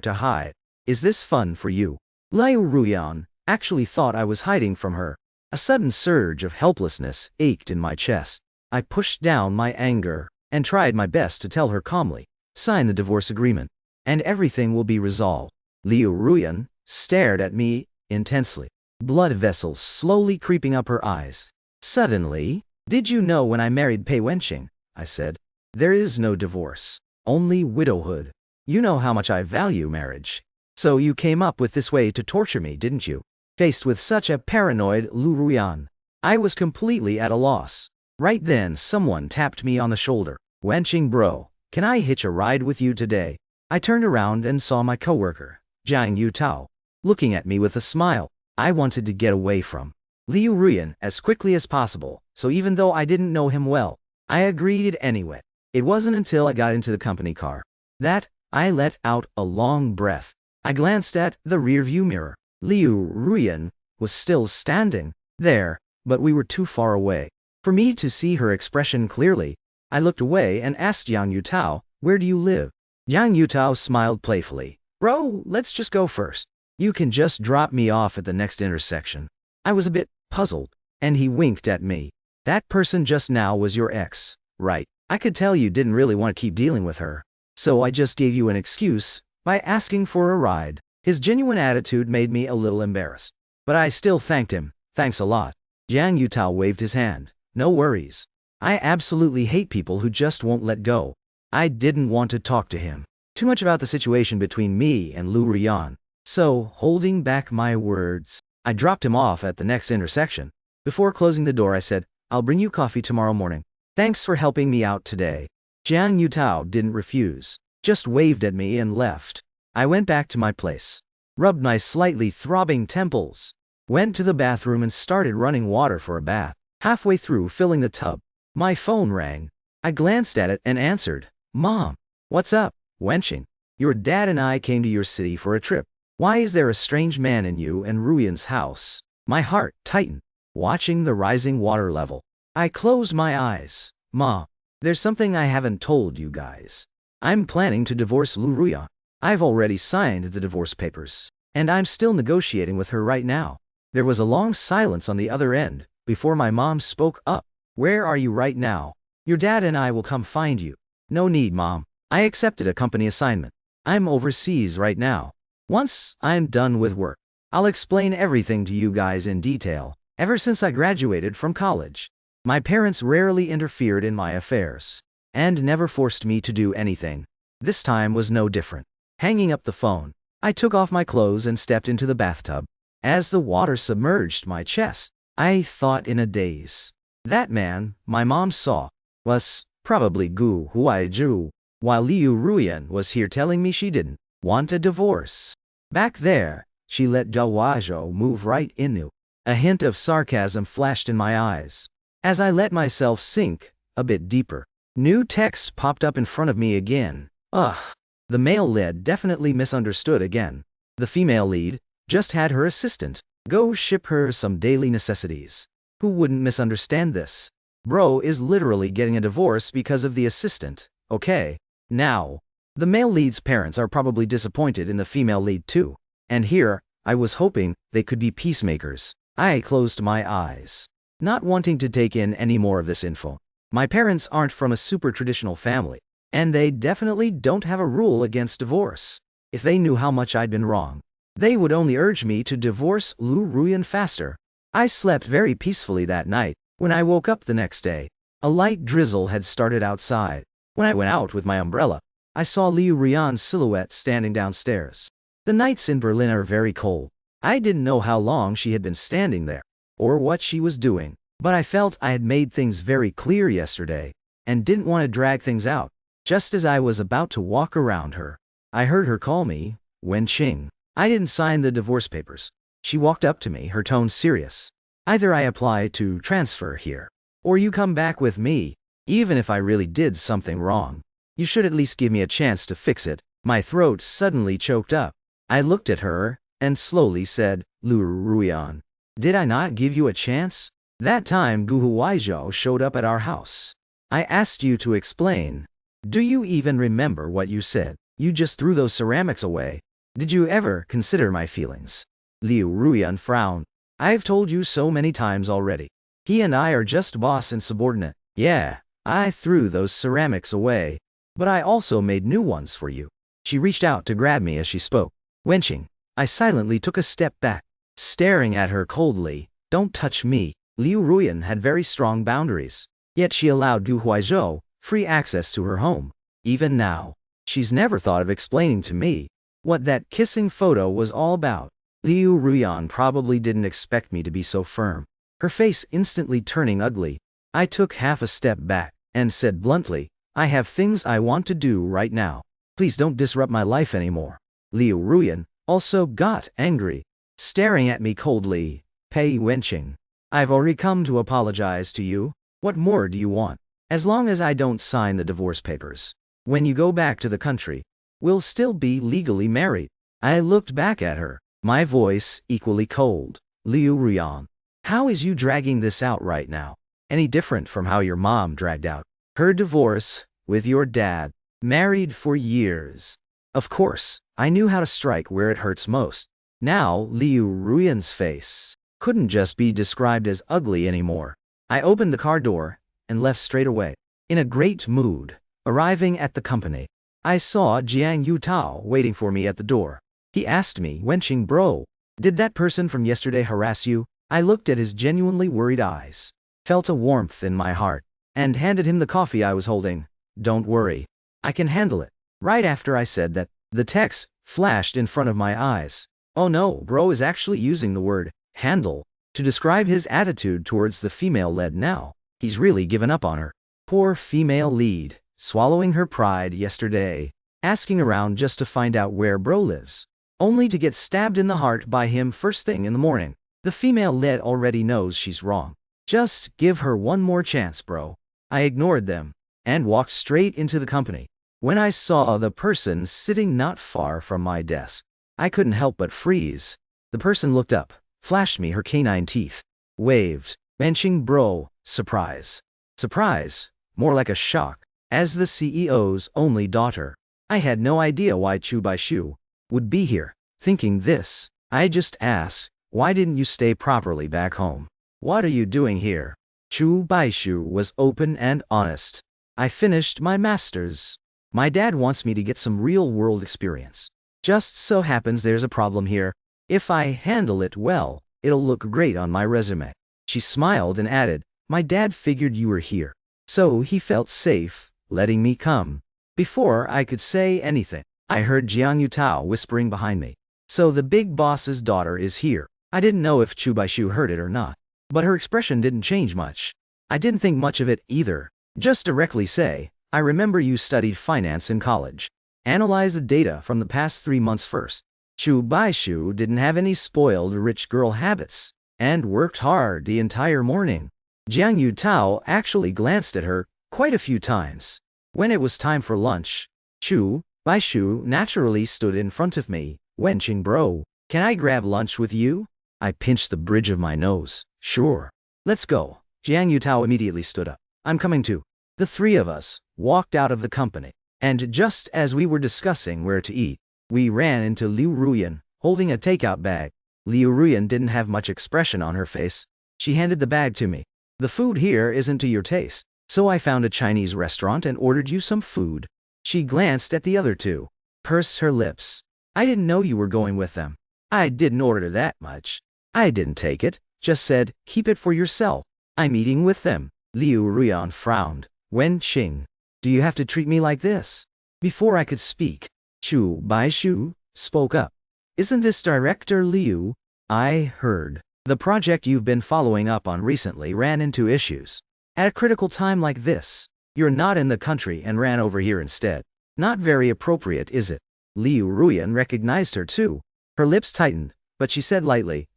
to hide. Is this fun for you? Liu Ruyan actually thought I was hiding from her. A sudden surge of helplessness ached in my chest. I pushed down my anger and tried my best to tell her calmly, sign the divorce agreement, and everything will be resolved. Liu Ruyan stared at me intensely, blood vessels slowly creeping up her eyes. Suddenly, did you know when I married Pei Wenqing? I said. There is no divorce, only widowhood. You know how much I value marriage. So you came up with this way to torture me, didn't you? Faced with such a paranoid Liu Ruyan, I was completely at a loss. Right then someone tapped me on the shoulder. Wenqing bro, can I hitch a ride with you today? I turned around and saw my coworker, Jiang Yutao, looking at me with a smile. I wanted to get away from Liu Ruyan as quickly as possible, so even though I didn't know him well, I agreed anyway. It wasn't until I got into the company car that I let out a long breath. I glanced at the rearview mirror. Liu Ruyan was still standing there, but we were too far away for me to see her expression clearly. I looked away and asked Jiang Yutao, where do you live? Jiang Yutao smiled playfully. Bro, let's just go first. You can just drop me off at the next intersection. I was a bit puzzled, and he winked at me. That person just now was your ex, right? I could tell you didn't really want to keep dealing with her, so I just gave you an excuse by asking for a ride. His genuine attitude made me a little embarrassed, but I still thanked him. Thanks a lot. Jiang Yutao waved his hand. No worries. I absolutely hate people who just won't let go. I didn't want to talk to him too much about the situation between me and Liu Ruyan, so, holding back my words, I dropped him off at the next intersection. Before closing the door I said, I'll bring you coffee tomorrow morning. Thanks for helping me out today. Jiang Yutao didn't refuse, just waved at me and left. I went back to my place, rubbed my slightly throbbing temples, went to the bathroom and started running water for a bath. Halfway through filling the tub, my phone rang. I glanced at it and answered. Mom, what's up? Wenqing, your dad and I came to your city for a trip. Why is there a strange man in you and Ruyan's house? My heart tightened, watching the rising water level. I closed my eyes. Mom, there's something I haven't told you guys. I'm planning to divorce Liu Ruyan. I've already signed the divorce papers, and I'm still negotiating with her right now. There was a long silence on the other end before my mom spoke up. Where are you right now? Your dad and I will come find you. No need, Mom. I accepted a company assignment. I'm overseas right now. Once I'm done with work, I'll explain everything to you guys in detail. Ever since I graduated from college, my parents rarely interfered in my affairs, and never forced me to do anything. This time was no different. Hanging up the phone, I took off my clothes and stepped into the bathtub. As the water submerged my chest, I thought in a daze. That man my mom saw was probably Gu Huaizhu, while Liu Ruyan was here telling me she didn't want a divorce. Back there, she let Dawajo move right into. A hint of sarcasm flashed in my eyes. As I let myself sink a bit deeper, new text popped up in front of me again. Ugh. The male lead definitely misunderstood again. The female lead just had her assistant go ship her some daily necessities. Who wouldn't misunderstand this? Bro is literally getting a divorce because of the assistant, okay? Now, the male lead's parents are probably disappointed in the female lead too. And here, I was hoping they could be peacemakers. I closed my eyes, not wanting to take in any more of this info. My parents aren't from a super traditional family, and they definitely don't have a rule against divorce. If they knew how much I'd been wrong, they would only urge me to divorce Liu Ruyan faster. I slept very peacefully that night. When I woke up the next day, a light drizzle had started outside. When I went out with my umbrella, I saw Liu Ruyan's silhouette standing downstairs. The nights in Berlin are very cold. I didn't know how long she had been standing there, or what she was doing, but I felt I had made things very clear yesterday, and didn't want to drag things out. Just as I was about to walk around her, I heard her call me, Wenqing. I didn't sign the divorce papers. She walked up to me, her tone serious. Either I apply to transfer here, or you come back with me. Even if I really did something wrong, you should at least give me a chance to fix it. My throat suddenly choked up. I looked at her and slowly said, Liu Ruyan, did I not give you a chance? That time Gu Huaizhou showed up at our house. I asked you to explain. Do you even remember what you said? You just threw those ceramics away. Did you ever consider my feelings? Liu Ruyan frowned. I've told you so many times already. He and I are just boss and subordinate. Yeah, I threw those ceramics away, but I also made new ones for you. She reached out to grab me as she spoke. Wenqing. I silently took a step back, staring at her coldly. Don't touch me. Liu Ruyan had very strong boundaries, yet she allowed Gu Huaizhou free access to her home. Even now, she's never thought of explaining to me what that kissing photo was all about. Liu Ruyan probably didn't expect me to be so firm. Her face instantly turning ugly. I took half a step back and said bluntly, I have things I want to do right now. Please don't disrupt my life anymore. Liu Ruyan also got angry, staring at me coldly. Pei Wenqing. I've already come to apologize to you. What more do you want? As long as I don't sign the divorce papers, when you go back to the country, we'll still be legally married. I looked back at her, my voice equally cold. Liu Ruyan, how is you dragging this out right now? Any different from how your mom dragged out her divorce with your dad, married for years? Of course, I knew how to strike where it hurts most. Now, Liu Ruyan's face couldn't just be described as ugly anymore. I opened the car door and left straight away. In a great mood, arriving at the company, I saw Jiang Yutao waiting for me at the door. He asked me, Wenqing bro, did that person from yesterday harass you? I looked at his genuinely worried eyes, felt a warmth in my heart, and handed him the coffee I was holding. Don't worry, I can handle it. Right after I said that, the text flashed in front of my eyes. Oh no, bro is actually using the word handle to describe his attitude towards the female lead now. He's really given up on her. Poor female lead, swallowing her pride yesterday, asking around just to find out where bro lives, only to get stabbed in the heart by him first thing in the morning. The female lead already knows she's wrong. Just give her one more chance, bro. I ignored them and walked straight into the company. When I saw the person sitting not far from my desk, I couldn't help but freeze. The person looked up, flashed me her canine teeth, waved. Wenqing bro, surprise. Surprise, more like a shock. As the CEO's only daughter, I had no idea why Chu Baishu would be here. Thinking this, I just asked, why didn't you stay properly back home? What are you doing here? Chu Baishu was open and honest. I finished my master's. My dad wants me to get some real-world experience. Just so happens there's a problem here. If I handle it well, it'll look great on my resume. She smiled and added, my dad figured you were here, so he felt safe letting me come. Before I could say anything, I heard Jiang Yutao whispering behind me. So the big boss's daughter is here. I didn't know if Chu Baishu heard it or not, but her expression didn't change much. I didn't think much of it either. Just directly say, I remember you studied finance in college. Analyze the data from the past 3 months first. Chu Baishu didn't have any spoiled rich girl habits, and worked hard the entire morning. Jiang Yutao actually glanced at her quite a few times. When it was time for lunch, Chu Baishu naturally stood in front of me, Wenching bro, can I grab lunch with you? I pinched the bridge of my nose. Sure. Let's go. Jiang Yutao immediately stood up. I'm coming too. The three of us walked out of the company. And just as we were discussing where to eat, we ran into Liu Ruyan, holding a takeout bag. Liu Ruyan didn't have much expression on her face. She handed the bag to me. The food here isn't to your taste, so I found a Chinese restaurant and ordered you some food. She glanced at the other two, pursed her lips. I didn't know you were going with them. I didn't order that much. I didn't take it, just said, keep it for yourself. I'm eating with them. Liu Ruyan frowned. Wen Qing, do you have to treat me like this? Before I could speak, Shu Baishu spoke up. Isn't this Director Liu? I heard. The project you've been following up on recently ran into issues. At a critical time like this, you're not in the country and ran over here instead. Not very appropriate, is it? Liu Ruyan recognized her too. Her lips tightened, but she said lightly,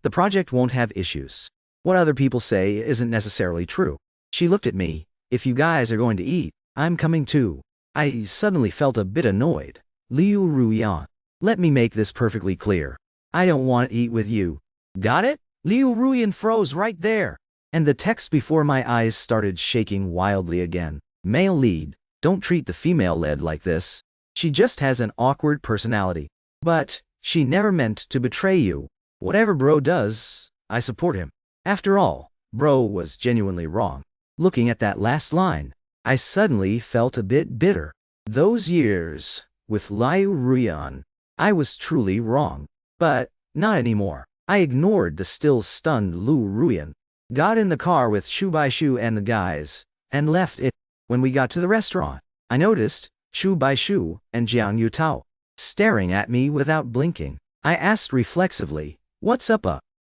the project won't have issues. What other people say isn't necessarily true. She looked at me. If you guys are going to eat, I'm coming too. I suddenly felt a bit annoyed. Liu Ruyan, let me make this perfectly clear. I don't want to eat with you. Got it? Liu Ruyan froze right there. And the text before my eyes started shaking wildly again. Male lead, don't treat the female lead like this. She just has an awkward personality. But she never meant to betray you. Whatever bro does, I support him. After all, bro was genuinely wrong. Looking at that last line, I suddenly felt a bit bitter. Those years, with Liu Ruyan, I was truly wrong. But not anymore. I ignored the still stunned Liu Ruyan, got in the car with Shu Baishu and the guys, and left it. When we got to the restaurant, I noticed Shu Baishu and Jiang Yutao staring at me without blinking. I asked reflexively, what's up?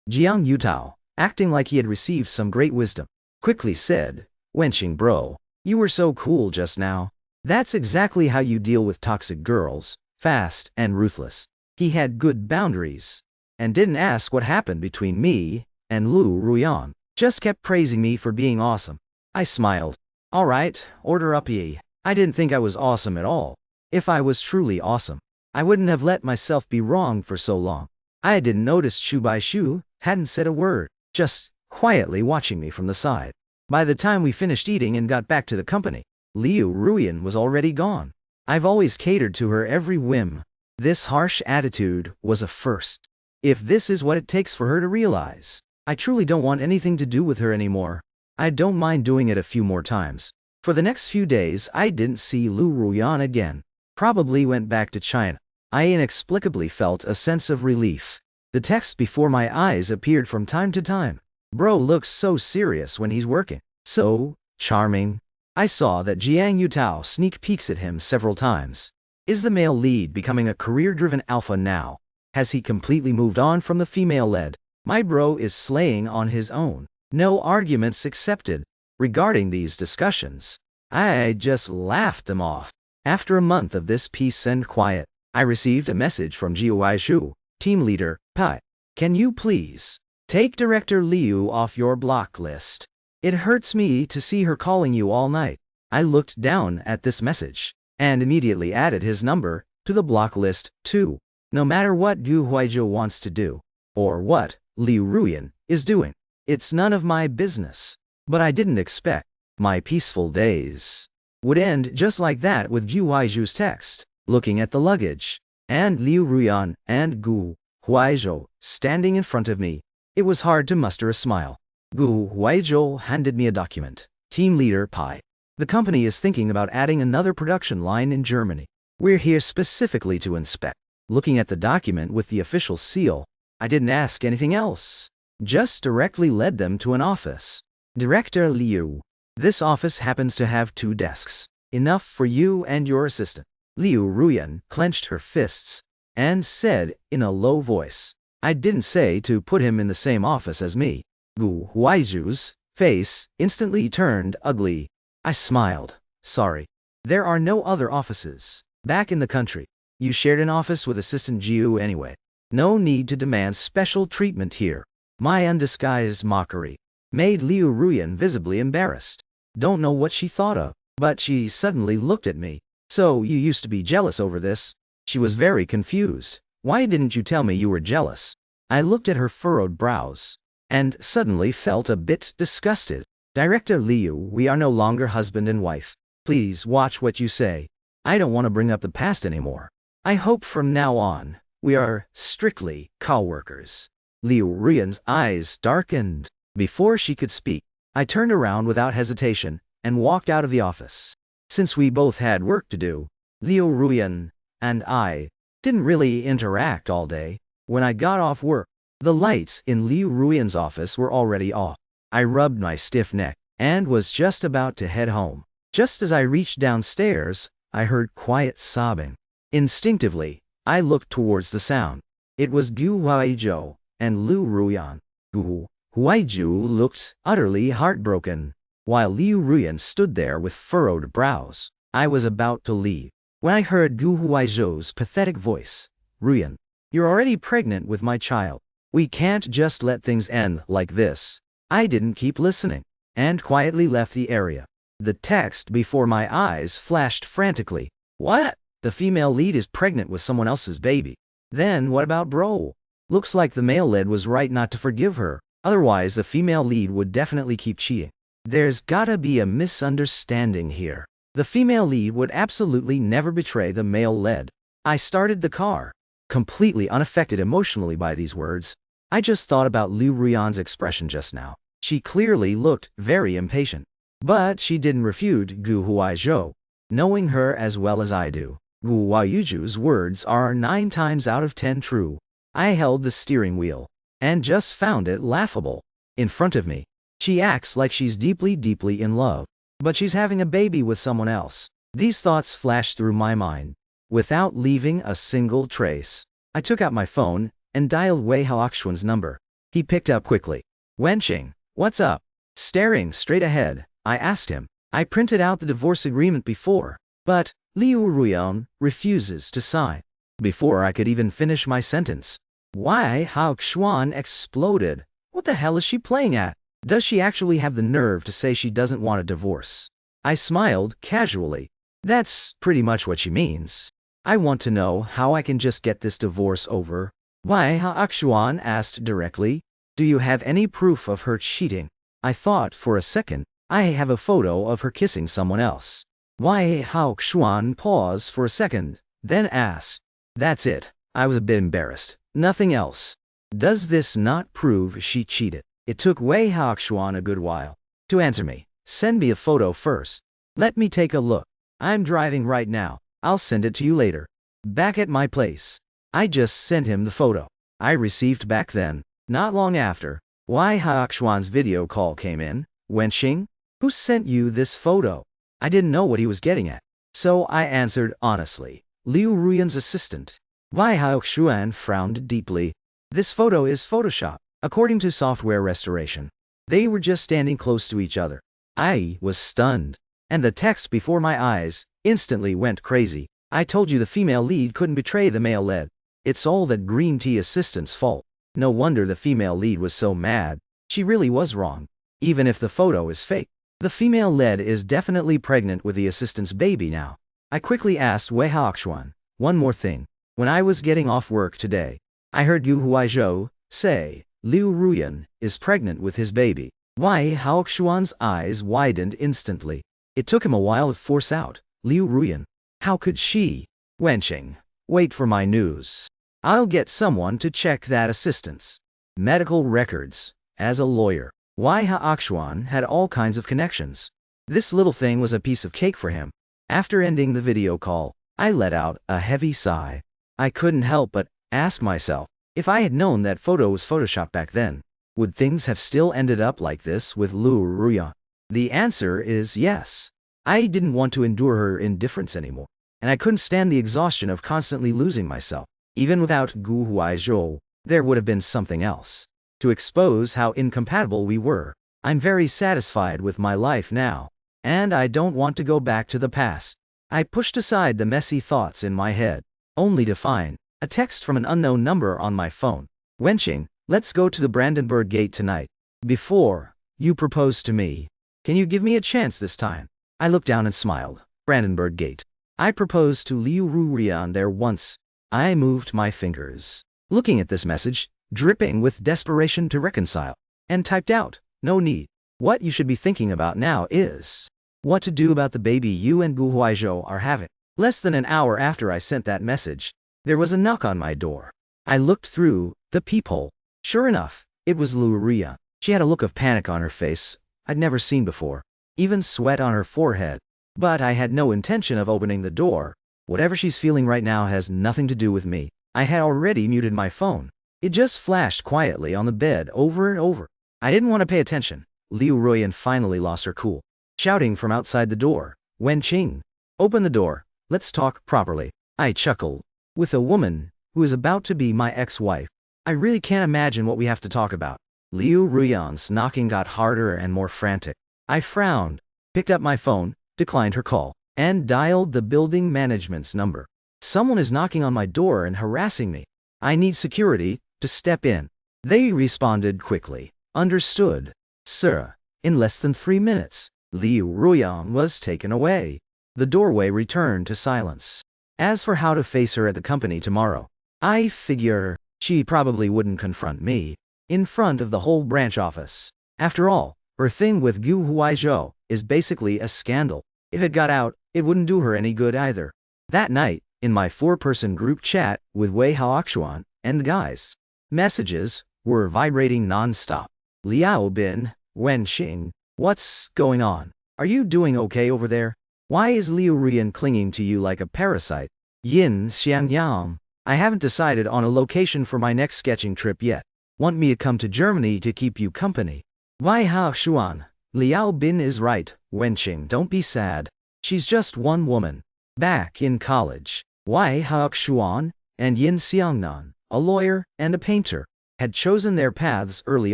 Jiang Yutao, acting like he had received some great wisdom, quickly said, Wenching bro, you were so cool just now. That's exactly how you deal with toxic girls, fast and ruthless. He had good boundaries, and didn't ask what happened between me and Liu Ruyan, just kept praising me for being awesome. I smiled. All right, order up ye. I didn't think I was awesome at all. If I was truly awesome, I wouldn't have let myself be wrong for so long. I didn't notice Shu Baishu hadn't said a word, just quietly watching me from the side. By the time we finished eating and got back to the company, Liu Ruyan was already gone. I've always catered to her every whim. This harsh attitude was a first. If this is what it takes for her to realize, I truly don't want anything to do with her anymore. I don't mind doing it a few more times. For the next few days, I didn't see Liu Ruyan again. Probably went back to China. I inexplicably felt a sense of relief. The text before my eyes appeared from time to time. Bro looks so serious when he's working. So charming. I saw that Jiang Yutao sneak peeks at him several times. Is the male lead becoming a career-driven alpha now? Has he completely moved on from the female lead? My bro is slaying on his own. No arguments accepted. Regarding these discussions, I just laughed them off. After a month of this peace and quiet, I received a message from Jiu Waishu, team leader, Pai. Can you please take Director Liu off your block list? It hurts me to see her calling you all night. I looked down at this message, and immediately added his number to the block list, too. No matter what Gu Huizhou wants to do, or what Liu Ruyan is doing, it's none of my business. But I didn't expect my peaceful days would end just like that with Gu Huizhou's text. Looking at the luggage, and Liu Ruyan and Gu Huizhou standing in front of me, it was hard to muster a smile. Gu Huizhou handed me a document. Team leader Pai. The company is thinking about adding another production line in Germany. We're here specifically to inspect. Looking at the document with the official seal, I didn't ask anything else. Just directly led them to an office. Director Liu. This office happens to have 2 desks. Enough for you and your assistant. Liu Ruyan clenched her fists and said in a low voice, I didn't say to put him in the same office as me. Gu Huizhou's face instantly turned ugly. I smiled. Sorry. There are no other offices. Back in the country, you shared an office with Assistant Jiu anyway. No need to demand special treatment here. My undisguised mockery made Liu Ruyan visibly embarrassed. Don't know what she thought of, but she suddenly looked at me. So you used to be jealous over this? She was very confused. Why didn't you tell me you were jealous? I looked at her furrowed brows and suddenly felt a bit disgusted. Director Liu, we are no longer husband and wife. Please watch what you say. I don't want to bring up the past anymore. I hope from now on, we are strictly co-workers. Liu Ruian's eyes darkened. Before she could speak, I turned around without hesitation and walked out of the office. Since we both had work to do, Liu Ruian and I didn't really interact all day. When I got off work, the lights in Liu Ruian's office were already off. I rubbed my stiff neck and was just about to head home. Just as I reached downstairs, I heard quiet sobbing. Instinctively, I looked towards the sound. It was Gu Huaizhou and Liu Ruian. Gu Huaizhou looked utterly heartbroken, while Liu Ruian stood there with furrowed brows. I was about to leave when I heard Gu Huaizhou's pathetic voice. Ruian, you're already pregnant with my child. We can't just let things end like this. I didn't keep listening and quietly left the area. The text before my eyes flashed frantically. What? The female lead is pregnant with someone else's baby. Then what about bro? Looks like the male lead was right not to forgive her. Otherwise, the female lead would definitely keep cheating. There's gotta be a misunderstanding here. The female lead would absolutely never betray the male lead. I started the car, completely unaffected emotionally by these words. I just thought about Liu Ruian's expression just now. She clearly looked very impatient. But she didn't refute Gu Huaizhou. Knowing her as well as I do, Gu Huaizhou's words are 9 times out of 10 true. I held the steering wheel and just found it laughable. In front of me, she acts like she's deeply, deeply in love, but she's having a baby with someone else. These thoughts flashed through my mind without leaving a single trace. I took out my phone and dialed Wei Haoxuan's number. He picked up quickly. Wenqing, what's up? Staring straight ahead, I asked him. I printed out the divorce agreement before, but Liu Ruian refuses to sign. Before I could even finish my sentence, Wei Haoxuan exploded. What the hell is she playing at? Does she actually have the nerve to say she doesn't want a divorce? I smiled casually. That's pretty much what she means. I want to know how I can just get this divorce over. Wei Haoxuan asked directly. Do you have any proof of her cheating? I thought for a second. I have a photo of her kissing someone else. Wei Haoxuan paused for a second, then asked. That's it. I was a bit embarrassed. Nothing else. Does this not prove she cheated? It took Wei Haoxuan a good while to answer me. Send me a photo first. Let me take a look. I'm driving right now. I'll send it to you later. Back at my place. I just sent him the photo I received back then. Not long after, Wei Haoxuan's video call came in. Wenqing, who sent you this photo? I didn't know what he was getting at, so I answered honestly. Liu Ruian's assistant. Wei Haoxuan frowned deeply. This photo is Photoshop, according to software restoration. They were just standing close to each other. I was stunned, and the text before my eyes instantly went crazy. I told you the female lead couldn't betray the male lead. It's all that green tea assistant's fault. No wonder the female lead was so mad. She really was wrong. Even if the photo is fake, the female lead is definitely pregnant with the assistant's baby now. I quickly asked Wei Haoxuan, one more thing. When I was getting off work today, I heard Gu Huaizhou say, Liu Ruian is pregnant with his baby. Wei Haoxuan's eyes widened instantly. It took him a while to force out, Liu Ruian. How could she? Wenqing, wait for my news. I'll get someone to check that assistant's medical records. As a lawyer, Wei Haoxuan had all kinds of connections. This little thing was a piece of cake for him. After ending the video call, I let out a heavy sigh. I couldn't help but ask myself, if I had known that photo was Photoshopped back then, would things have still ended up like this with Liu Ruian? The answer is yes. I didn't want to endure her indifference anymore, and I couldn't stand the exhaustion of constantly losing myself. Even without Gu Huaizhou, there would have been something else to expose how incompatible we were. I'm very satisfied with my life now, and I don't want to go back to the past. I pushed aside the messy thoughts in my head, only to find a text from an unknown number on my phone. Wenqing, let's go to the Brandenburg Gate tonight. Before you propose to me, can you give me a chance this time? I looked down and smiled. Brandenburg Gate. I proposed to Liu Ruian there once. I moved my fingers, looking at this message, dripping with desperation to reconcile, and typed out, "No need. What you should be thinking about now is what to do about the baby you and Gu Huaizhou are having." Less than an hour after I sent that message, there was a knock on my door. I looked through the peephole. Sure enough, it was Liu Ruyan. She had a look of panic on her face I'd never seen before, even sweat on her forehead. But I had no intention of opening the door. Whatever she's feeling right now has nothing to do with me. I had already muted my phone. It just flashed quietly on the bed over and over. I didn't want to pay attention. Liu Ruyan finally lost her cool, shouting from outside the door, "Wenqing, open the door. Let's talk properly." I chuckled. With a woman who is about to be my ex-wife, I really can't imagine what we have to talk about. Liu Ruyan's knocking got harder and more frantic. I frowned, picked up my phone, declined her call, and dialed the building management's number. "Someone is knocking on my door and harassing me. I need security to step in." They responded quickly. "Understood, sir." In less than 3 minutes, Liu Ruyan was taken away. The doorway returned to silence. As for how to face her at the company tomorrow, I figure she probably wouldn't confront me in front of the whole branch office. After all, her thing with Gu Huaizhou is basically a scandal. If it got out, it wouldn't do her any good either. That night, in my 4-person group chat with Wei Haoxuan and the guys, messages were vibrating non-stop. "Liao Bin, Wenqing, what's going on? Are you doing okay over there? Why is Liu Ruyan clinging to you like a parasite? Yin Xiangyang, I haven't decided on a location for my next sketching trip yet. Want me to come to Germany to keep you company?" Wei Haoxuan, Liao Bin is right, Wenqing, don't be sad. She's just one woman. Back in college, Wei Haoxuan and Yin Xiangnan, a lawyer and a painter, had chosen their paths early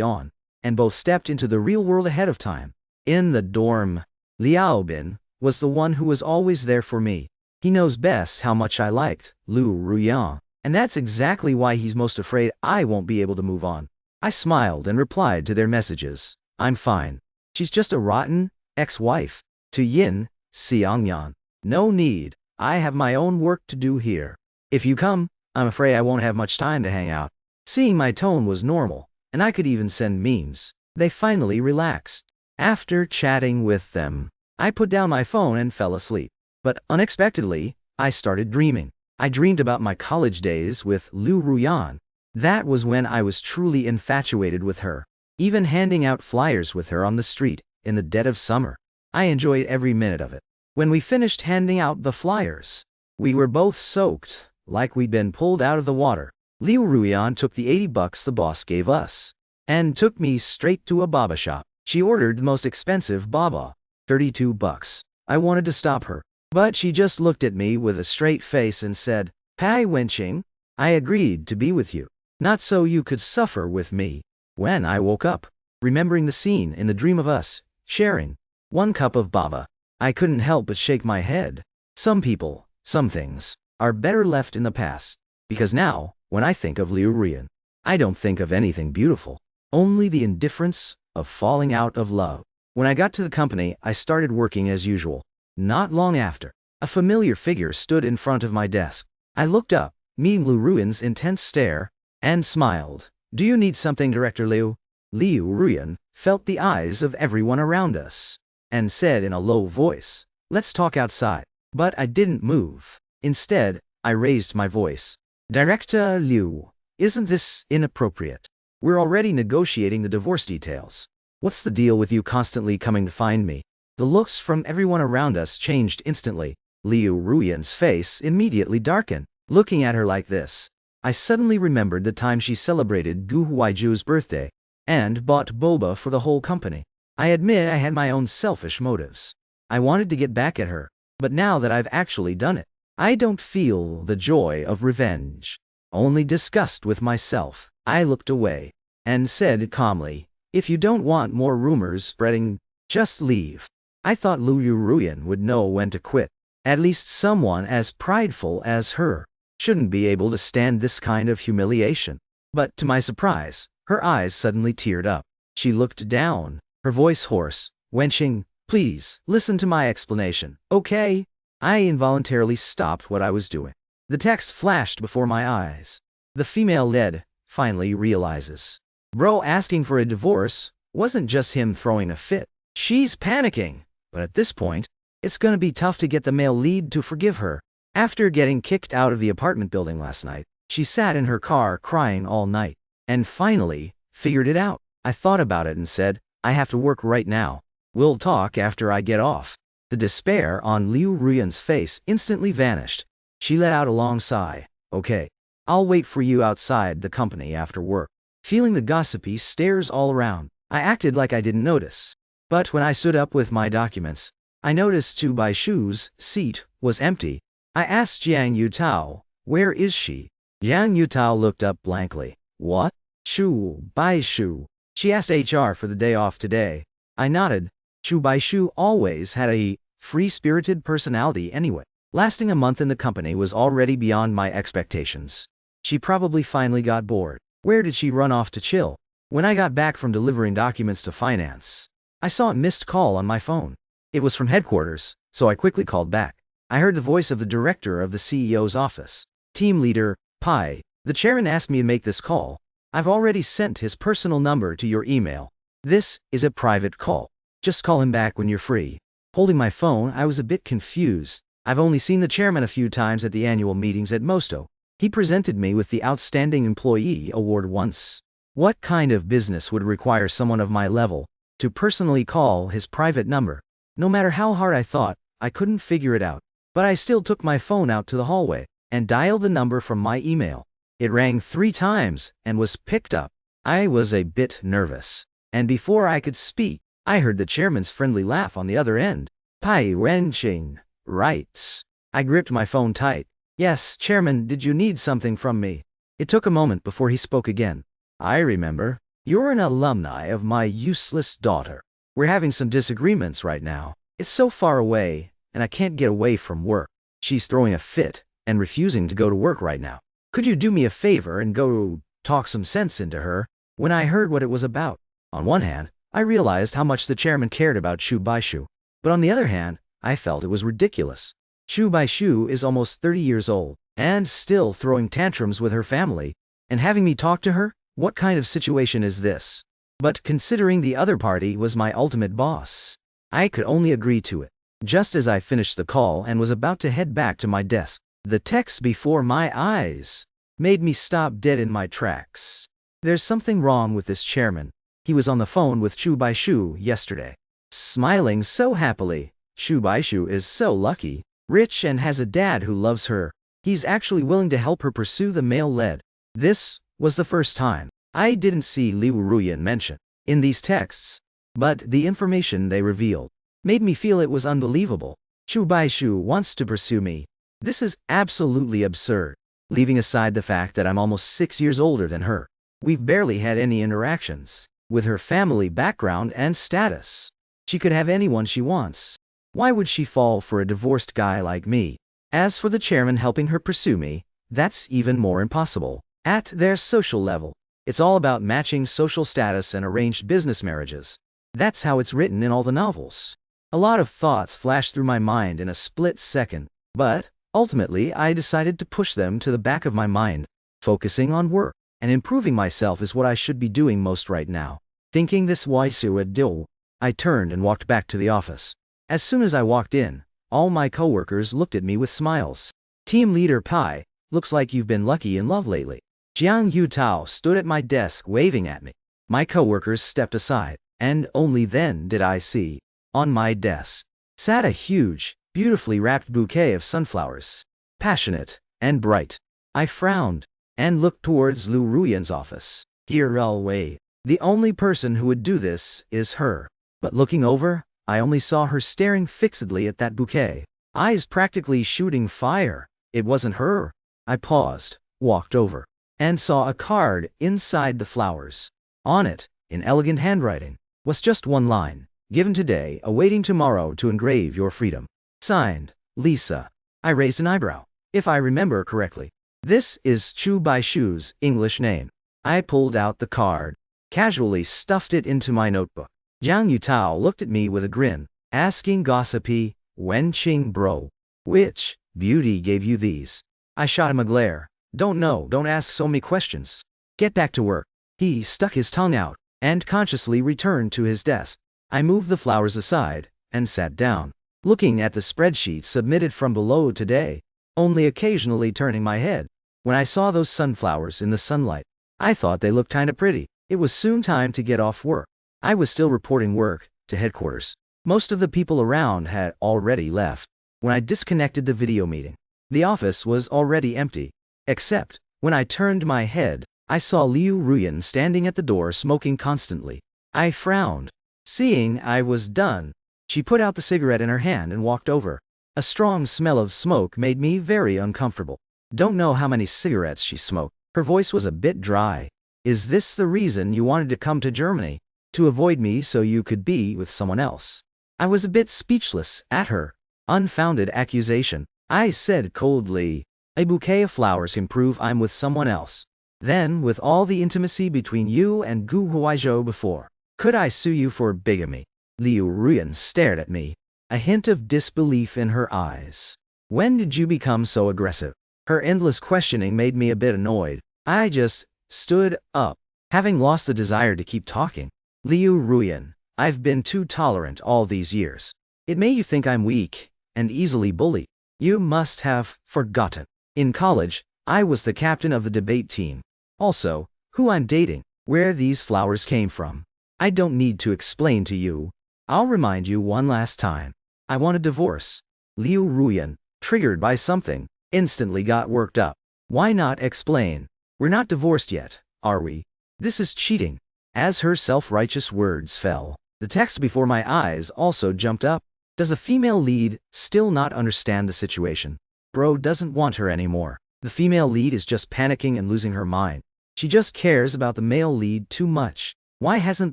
on, and both stepped into the real world ahead of time. In the dorm, Liao Bin was the one who was always there for me. He knows best how much I liked Liu Ruyan, and that's exactly why he's most afraid I won't be able to move on. I smiled and replied to their messages, "I'm fine. She's just a rotten ex-wife." To Yin Xiangyan, "No need. I have my own work to do here. If you come, I'm afraid I won't have much time to hang out." Seeing my tone was normal, and I could even send memes, they finally relaxed. After chatting with them, I put down my phone and fell asleep. But unexpectedly, I started dreaming. I dreamed about my college days with Liu Ruyan. That was when I was truly infatuated with her, even handing out flyers with her on the street in the dead of summer. I enjoyed every minute of it. When we finished handing out the flyers, we were both soaked, like we'd been pulled out of the water. Liu Ruyan took the $80 the boss gave us, and took me straight to a baba shop. She ordered the most expensive baba, $32. I wanted to stop her, but she just looked at me with a straight face and said, "Pai Wenqing, I agreed to be with you, not so you could suffer with me." When I woke up, remembering the scene in the dream of us sharing one cup of baba, I couldn't help but shake my head. Some people, some things, are better left in the past, because now, when I think of Liu Ruyan, I don't think of anything beautiful, only the indifference of falling out of love. When I got to the company, I started working as usual. Not long after, a familiar figure stood in front of my desk. I looked up, meeting Liu Ruyan's intense stare, and smiled. "Do you need something, Director Liu?" Liu Ruyan felt the eyes of everyone around us, and said in a low voice, "Let's talk outside." But I didn't move. Instead, I raised my voice. "Director Liu, isn't this inappropriate? We're already negotiating the divorce details. What's the deal with you constantly coming to find me?" The looks from everyone around us changed instantly. Liu Ruyan's face immediately darkened. Looking at her like this, I suddenly remembered the time she celebrated Gu Huaizhou's birthday and bought boba for the whole company. I admit I had my own selfish motives. I wanted to get back at her, but now that I've actually done it, I don't feel the joy of revenge, only disgust with myself. I looked away and said calmly, "If you don't want more rumors spreading, just leave." I thought Liu Ruyan would know when to quit. At least someone as prideful as her shouldn't be able to stand this kind of humiliation. But to my surprise, her eyes suddenly teared up. She looked down, her voice hoarse. "Wenqing, please, listen to my explanation, okay?" I involuntarily stopped what I was doing. The text flashed before my eyes. The female lead finally realizes. Bro asking for a divorce wasn't just him throwing a fit. She's panicking, but at this point, it's gonna be tough to get the male lead to forgive her. After getting kicked out of the apartment building last night, she sat in her car crying all night, and finally figured it out. I thought about it and said, I have to work right now. We'll talk after I get off. The despair on Liu Ruyan's face instantly vanished. She let out a long sigh. Okay, I'll wait for you outside the company after work. Feeling the gossipy stares all around, I acted like I didn't notice. But when I stood up with my documents, I noticed Chu Baishu's seat was empty. I asked Jiang Yutao, where is she? Jiang Yutao looked up blankly. What? Chu Baishu. She asked HR for the day off today. I nodded. Chu Baishu always had a free-spirited personality anyway. Lasting a month in the company was already beyond my expectations. She probably finally got bored. Where did she run off to chill? When I got back from delivering documents to finance, I saw a missed call on my phone. It was from headquarters, so I quickly called back. I heard the voice of the director of the CEO's office. Team leader, Pai, the chairman asked me to make this call. I've already sent his personal number to your email. This is a private call. Just call him back when you're free. Holding my phone, I was a bit confused. I've only seen the chairman a few times at the annual meetings at Mosto. He presented me with the Outstanding Employee Award once. What kind of business would require someone of my level to personally call his private number? No matter how hard I thought, I couldn't figure it out. But I still took my phone out to the hallway and dialed the number from my email. It rang 3 times and was picked up. I was a bit nervous. And before I could speak, I heard the chairman's friendly laugh on the other end. Pai Wenqing writes. I gripped my phone tight. Yes, Chairman, did you need something from me? It took a moment before he spoke again. I remember. You're an alumni of my useless daughter. We're having some disagreements right now. It's so far away, and I can't get away from work. She's throwing a fit and refusing to go to work right now. Could you do me a favor and go talk some sense into her? When I heard what it was about, on one hand, I realized how much the chairman cared about Chu Baishu. But on the other hand, I felt it was ridiculous. Chu Baishu is almost 30 years old, and still throwing tantrums with her family. And having me talk to her? What kind of situation is this? But considering the other party was my ultimate boss, I could only agree to it. Just as I finished the call and was about to head back to my desk, the text before my eyes made me stop dead in my tracks. There's something wrong with this chairman. He was on the phone with Chu Baishu yesterday. Smiling so happily. Chu Baishu is so lucky. Rich and has a dad who loves her. He's actually willing to help her pursue the male lead. This was the first time I didn't see Liu Ruyan mentioned in these texts, but the information they revealed made me feel it was unbelievable. Chu Baishu wants to pursue me. This is absolutely absurd, leaving aside the fact that I'm almost 6 years older than her. We've barely had any interactions. With her family background and status, she could have anyone she wants. Why would she fall for a divorced guy like me? As for the chairman helping her pursue me, that's even more impossible. At their social level, it's all about matching social status and arranged business marriages. That's how it's written in all the novels. A lot of thoughts flashed through my mind in a split second, but ultimately I decided to push them to the back of my mind. Focusing on work and improving myself is what I should be doing most right now. Thinking this waisu do, I turned and walked back to the office. As soon as I walked in, all my coworkers looked at me with smiles. Team leader Pai, looks like you've been lucky in love lately. Jiang Yutao stood at my desk waving at me. My coworkers stepped aside, and only then did I see. On my desk sat a huge, beautifully wrapped bouquet of sunflowers. Passionate and bright. I frowned and looked towards Liu Ruyan's office. Here I'll wait. The only person who would do this is her. But looking over, I only saw her staring fixedly at that bouquet, eyes practically shooting fire. It wasn't her. I paused, walked over, and saw a card inside the flowers. On it, in elegant handwriting, was just one line. Given today, awaiting tomorrow to engrave your freedom. Signed, Lisa. I raised an eyebrow. If I remember correctly, this is Chu Baishu's English name. I pulled out the card, casually stuffed it into my notebook. Jiang Yutao looked at me with a grin, asking gossipy, Wenqing bro, which beauty gave you these? I shot him a glare. Don't know, don't ask so many questions. Get back to work. He stuck his tongue out and consciously returned to his desk. I moved the flowers aside and sat down, looking at the spreadsheet submitted from below today, only occasionally turning my head. When I saw those sunflowers in the sunlight, I thought they looked kinda pretty. It was soon time to get off work. I was still reporting work to headquarters. Most of the people around had already left. When I disconnected the video meeting, the office was already empty, except when I turned my head, I saw Liu Ruyan standing at the door smoking constantly. I frowned. Seeing I was done, she put out the cigarette in her hand and walked over. A strong smell of smoke made me very uncomfortable. Don't know how many cigarettes she smoked. Her voice was a bit dry. Is this the reason you wanted to come to Germany? To avoid me so you could be with someone else? I was a bit speechless at her unfounded accusation. I said coldly, a bouquet of flowers can prove I'm with someone else. Then, with all the intimacy between you and Gu Huaizhou before, could I sue you for bigamy? Liu Ruyan stared at me, a hint of disbelief in her eyes. When did you become so aggressive? Her endless questioning made me a bit annoyed. I just stood up, having lost the desire to keep talking. Liu Ruyan, I've been too tolerant all these years. It made you think I'm weak and easily bullied. You must have forgotten. In college, I was the captain of the debate team. Also, who I'm dating, where these flowers came from. I don't need to explain to you. I'll remind you one last time. I want a divorce. Liu Ruyan, triggered by something, instantly got worked up. Why not explain? We're not divorced yet, are we? This is cheating. As her self-righteous words fell, the text before my eyes also jumped up. Does the female lead still not understand the situation? Bro doesn't want her anymore. The female lead is just panicking and losing her mind. She just cares about the male lead too much. Why hasn't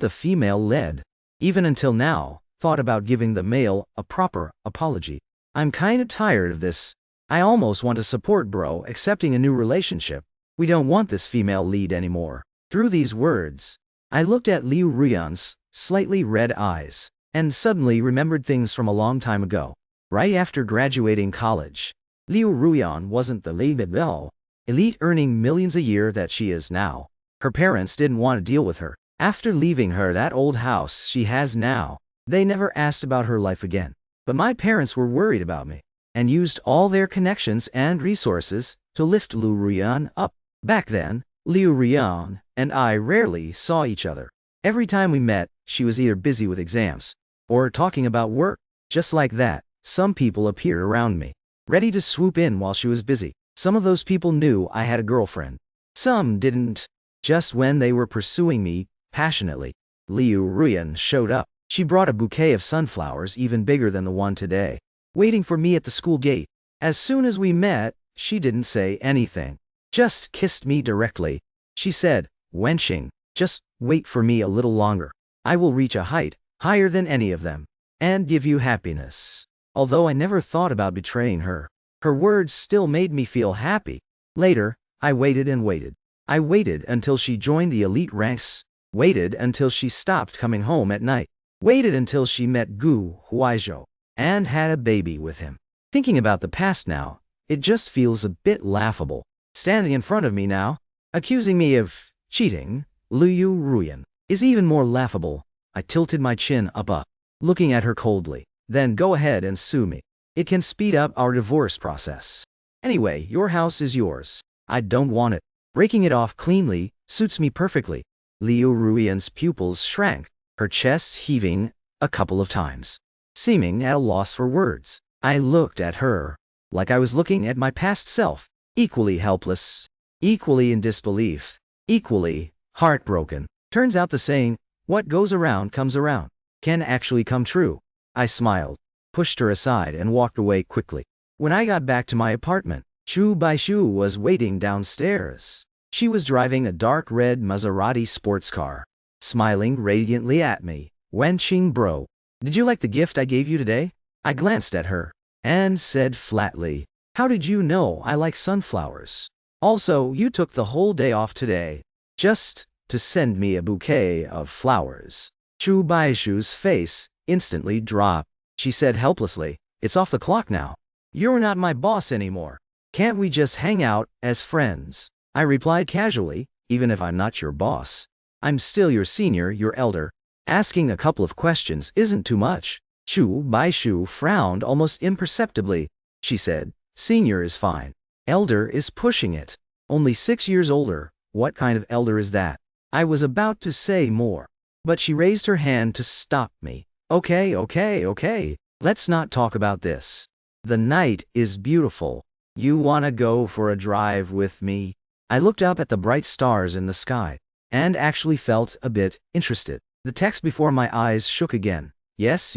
the female lead, even until now, thought about giving the male a proper apology? I'm kinda tired of this. I almost want to support bro accepting a new relationship. We don't want this female lead anymore. Through these words, I looked at Liu Ruyan's slightly red eyes, and suddenly remembered things from a long time ago. Right after graduating college, Liu Ruyan wasn't the elite earning millions a year that she is now. Her parents didn't want to deal with her. After leaving her that old house she has now, they never asked about her life again. But my parents were worried about me, and used all their connections and resources to lift Liu Ruyan up. Back then, Liu Ruyan and I rarely saw each other. Every time we met, she was either busy with exams, or talking about work. Just like that, some people appeared around me, ready to swoop in while she was busy. Some of those people knew I had a girlfriend. Some didn't. Just when they were pursuing me passionately, Liu Ruyan showed up. She brought a bouquet of sunflowers even bigger than the one today, waiting for me at the school gate. As soon as we met, she didn't say anything, just kissed me directly. She said, wenching, just wait for me a little longer. I will reach a height higher than any of them, and give you happiness. Although I never thought about betraying her, her words still made me feel happy. Later, I waited and waited. I waited until she joined the elite ranks, waited until she stopped coming home at night, waited until she met Gu Huaizhou, and had a baby with him. Thinking about the past now, it just feels a bit laughable. Standing in front of me now, accusing me of cheating, Liu Ruyan, is even more laughable. I tilted my chin up, looking at her coldly. Then go ahead and sue me. It can speed up our divorce process. Anyway, your house is yours. I don't want it. Breaking it off cleanly suits me perfectly. Liu Ruyan's pupils shrank, her chest heaving a couple of times. Seeming at a loss for words, I looked at her, like I was looking at my past self, equally helpless, equally in disbelief, equally heartbroken. Turns out the saying, what goes around comes around, can actually come true. I smiled, pushed her aside and walked away quickly. When I got back to my apartment, Chu Baishu was waiting downstairs. She was driving a dark red Maserati sports car, smiling radiantly at me. Wenqing bro, did you like the gift I gave you today? I glanced at her, and said flatly, how did you know I like sunflowers? Also, you took the whole day off today, just to send me a bouquet of flowers. Chu Baishu's face instantly dropped. She said helplessly, it's off the clock now. You're not my boss anymore. Can't we just hang out as friends? I replied casually, even if I'm not your boss. I'm still your senior, your elder. Asking a couple of questions isn't too much. Chu Baishu frowned almost imperceptibly. She said, senior is fine. Elder is pushing it. Only 6 years older. What kind of elder is that? I was about to say more, but she raised her hand to stop me. Okay. Let's not talk about this. The night is beautiful. You wanna go for a drive with me? I looked up at the bright stars in the sky, and actually felt a bit interested. The text before my eyes shook again. Yes.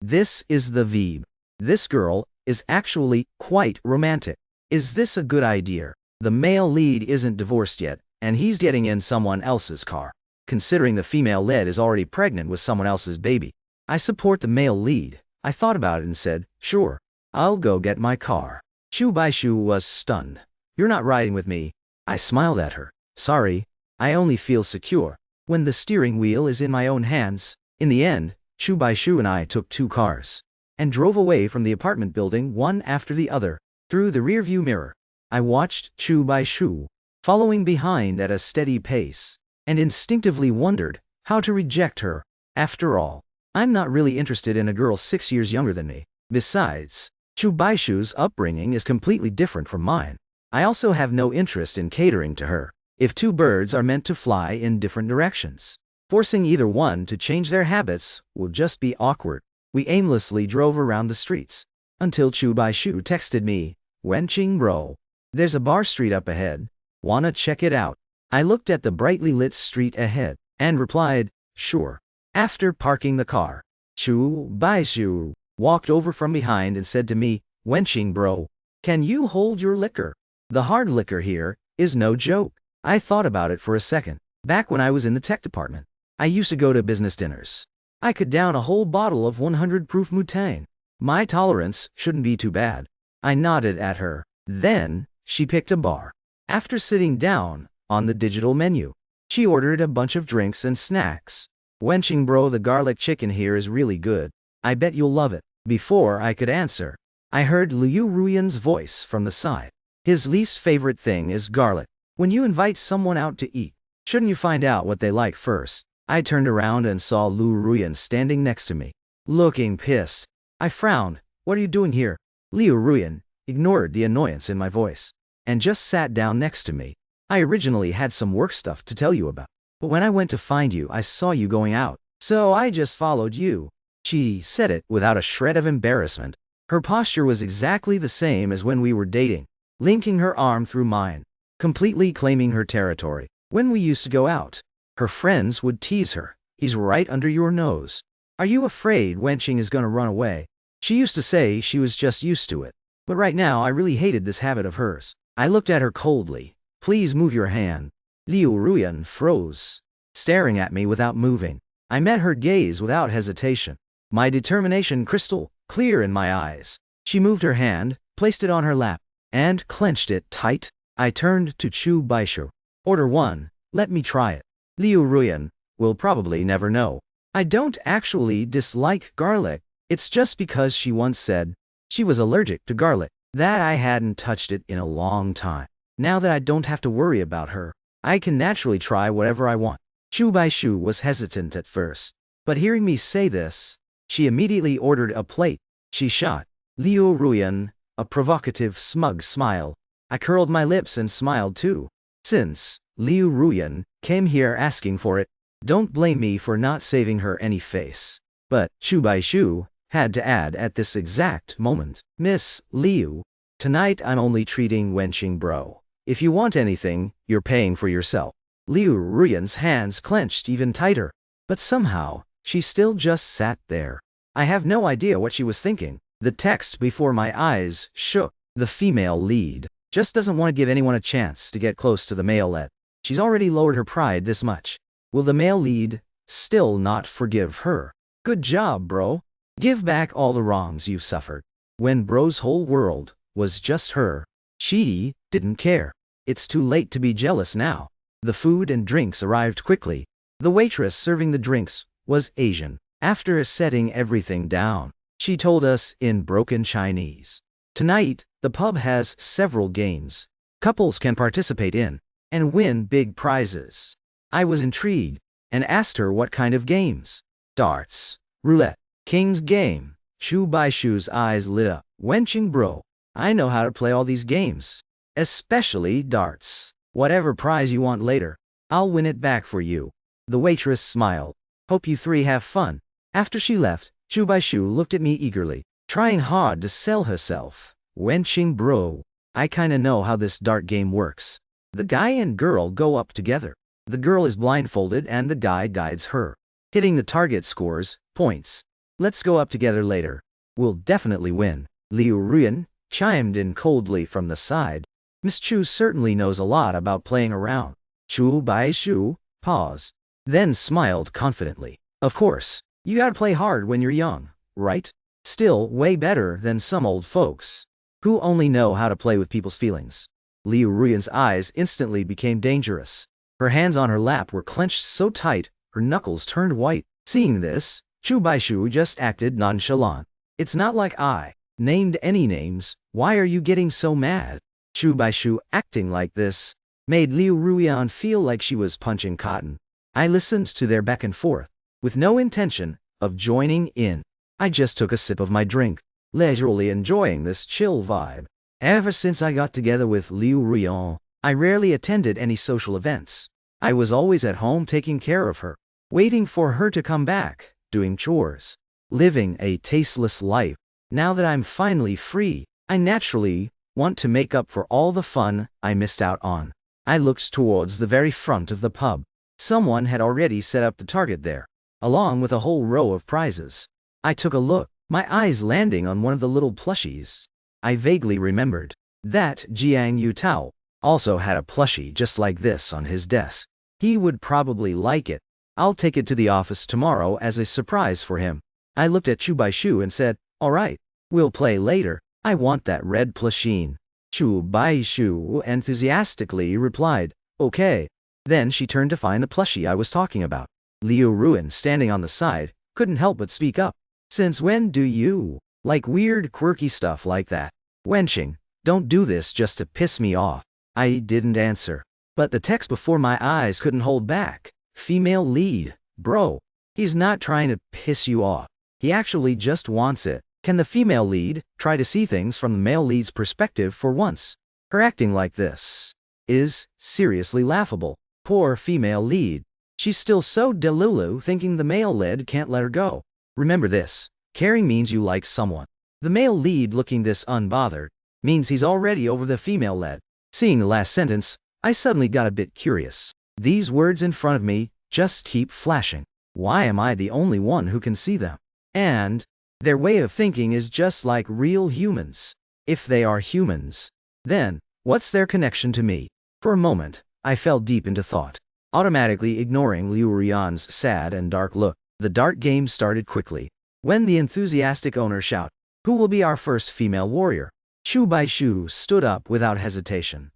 This is the vibe. This girl is actually quite romantic. Is this a good idea? The male lead isn't divorced yet, and he's getting in someone else's car. Considering the female lead is already pregnant with someone else's baby. I support the male lead. I thought about it and said, sure, I'll go get my car. Chu Baishu was stunned. You're not riding with me. I smiled at her. Sorry, I only feel secure when the steering wheel is in my own hands. In the end, Chu Baishu and I took 2 cars and drove away from the apartment building one after the other. Through the rearview mirror, I watched Chu Baishu following behind at a steady pace and instinctively wondered how to reject her. After all, I'm not really interested in a girl 6 years younger than me. Besides, Chu Baishu's upbringing is completely different from mine. I also have no interest in catering to her. If 2 birds are meant to fly in different directions, forcing either one to change their habits will just be awkward. We aimlessly drove around the streets until Chu Baishu texted me, Wenqing bro, there's a bar street up ahead. Wanna check it out? I looked at the brightly lit street ahead and replied, sure. After parking the car, Chu Baishu walked over from behind and said to me, Wenqing bro, can you hold your liquor? The hard liquor here is no joke. I thought about it for a second. Back when I was in the tech department, I used to go to business dinners. I could down a whole bottle of 100 proof Mutang. My tolerance shouldn't be too bad. I nodded at her. Then, she picked a bar. After sitting down on the digital menu, she ordered a bunch of drinks and snacks. Wenqing bro, the garlic chicken here is really good. I bet you'll love it. Before I could answer, I heard Liu Ruyan's voice from the side. His least favorite thing is garlic. When you invite someone out to eat, shouldn't you find out what they like first? I turned around and saw Liu Ruyan standing next to me, looking pissed. I frowned. What are you doing here? Liu Ruyan ignored the annoyance in my voice and just sat down next to me. I originally had some work stuff to tell you about, but when I went to find you, I saw you going out, so I just followed you. She said it without a shred of embarrassment. Her posture was exactly the same as when we were dating, linking her arm through mine, completely claiming her territory. When we used to go out, her friends would tease her. He's right under your nose. Are you afraid Wenqing is gonna run away? She used to say she was just used to it. But right now I really hated this habit of hers. I looked at her coldly. Please move your hand. Liu Ruyan froze, staring at me without moving. I met her gaze without hesitation, my determination crystal clear in my eyes. She moved her hand, placed it on her lap, and clenched it tight. I turned to Chu Baishu. Order 1, let me try it. Liu Ruyan will probably never know. I don't actually dislike garlic. It's just because she once said she was allergic to garlic that I hadn't touched it in a long time. Now that I don't have to worry about her, I can naturally try whatever I want. Chu Baishu was hesitant at first, but hearing me say this, she immediately ordered a plate. She shot Liu Ruyan a provocative, smug smile. I curled my lips and smiled too. Since Liu Ruyan came here asking for it, don't blame me for not saving her any face. But Chu Baishu had to add at this exact moment, Miss Liu, tonight I'm only treating Wenqing bro. If you want anything, you're paying for yourself. Liu Ruyan's hands clenched even tighter, but somehow, she still just sat there. I have no idea what she was thinking. The text before my eyes shook. The female lead just doesn't want to give anyone a chance to get close to the male lead. She's already lowered her pride this much. Will the male lead still not forgive her? Good job, bro. Give back all the wrongs you've suffered. When bro's whole world was just her, she didn't care. It's too late to be jealous now. The food and drinks arrived quickly. The waitress serving the drinks was Asian. After setting everything down, she told us in broken Chinese, tonight, The pub has several games couples can participate in and win big prizes. I was intrigued and asked her what kind of games. Darts, roulette, king's game. Chu Bai Shu's eyes lit up. Wenching bro, I know how to play all these games. Especially darts. Whatever prize you want later, I'll win it back for you. The waitress smiled. Hope you three have fun. After she left, Chu Bai Shu looked at me eagerly, trying hard to sell herself. Wenching bro, I kinda know how this dart game works. The guy and girl go up together. The girl is blindfolded and the guy guides her. Hitting the target scores points. Let's go up together later. We'll definitely win. Liu Ruyan chimed in coldly from the side. Miss Chu certainly knows a lot about playing around. Chu Bai Shu paused, then smiled confidently. Of course, you gotta play hard when you're young, right? Still way better than some old folks who only know how to play with people's feelings. Liu Ruyan's eyes instantly became dangerous. Her hands on her lap were clenched so tight, her knuckles turned white. Seeing this, Chu Bai Shu just acted nonchalant. It's not like I named any names. Why are you getting so mad? Chu Bai Shu acting like this made Liu Ruyan feel like she was punching cotton. I listened to their back and forth, with no intention of joining in. I just took a sip of my drink, leisurely enjoying this chill vibe. Ever since I got together with Liu Ruyan, I rarely attended any social events. I was always at home taking care of her, waiting for her to come back, doing chores, living a tasteless life. Now that I'm finally free, I naturally want to make up for all the fun I missed out on. I looked towards the very front of the pub. Someone had already set up the target there, along with a whole row of prizes. I took a look, my eyes landing on one of the little plushies. I vaguely remembered that Jiang Yutao also had a plushie just like this on his desk. He would probably like it. I'll take it to the office tomorrow as a surprise for him. I looked at Chu Bai Shu and said, all right, we'll play later. I want that red plushie. Chu Bai Shu enthusiastically replied, okay. Then she turned to find the plushie I was talking about. Liu Ruyan, standing on the side, couldn't help but speak up. Since when do you like weird, quirky stuff like that? Wenching, don't do this just to piss me off. I didn't answer, but the text before my eyes couldn't hold back. Female lead. Bro, he's not trying to piss you off. He actually just wants it. Can the female lead try to see things from the male lead's perspective for once? Her acting like this is seriously laughable. Poor female lead. She's still so delulu thinking the male lead can't let her go. Remember this, caring means you like someone. The male lead looking this unbothered means he's already over the female lead. Seeing the last sentence, I suddenly got a bit curious. These words in front of me just keep flashing. Why am I the only one who can see them? And their way of thinking is just like real humans. If they are humans, then what's their connection to me? For a moment, I fell deep into thought, automatically ignoring Liu Ruyan's sad and dark look. The dart game started quickly. When the enthusiastic owner shouted, who will be our first female warrior? Chu Bai Shu stood up without hesitation.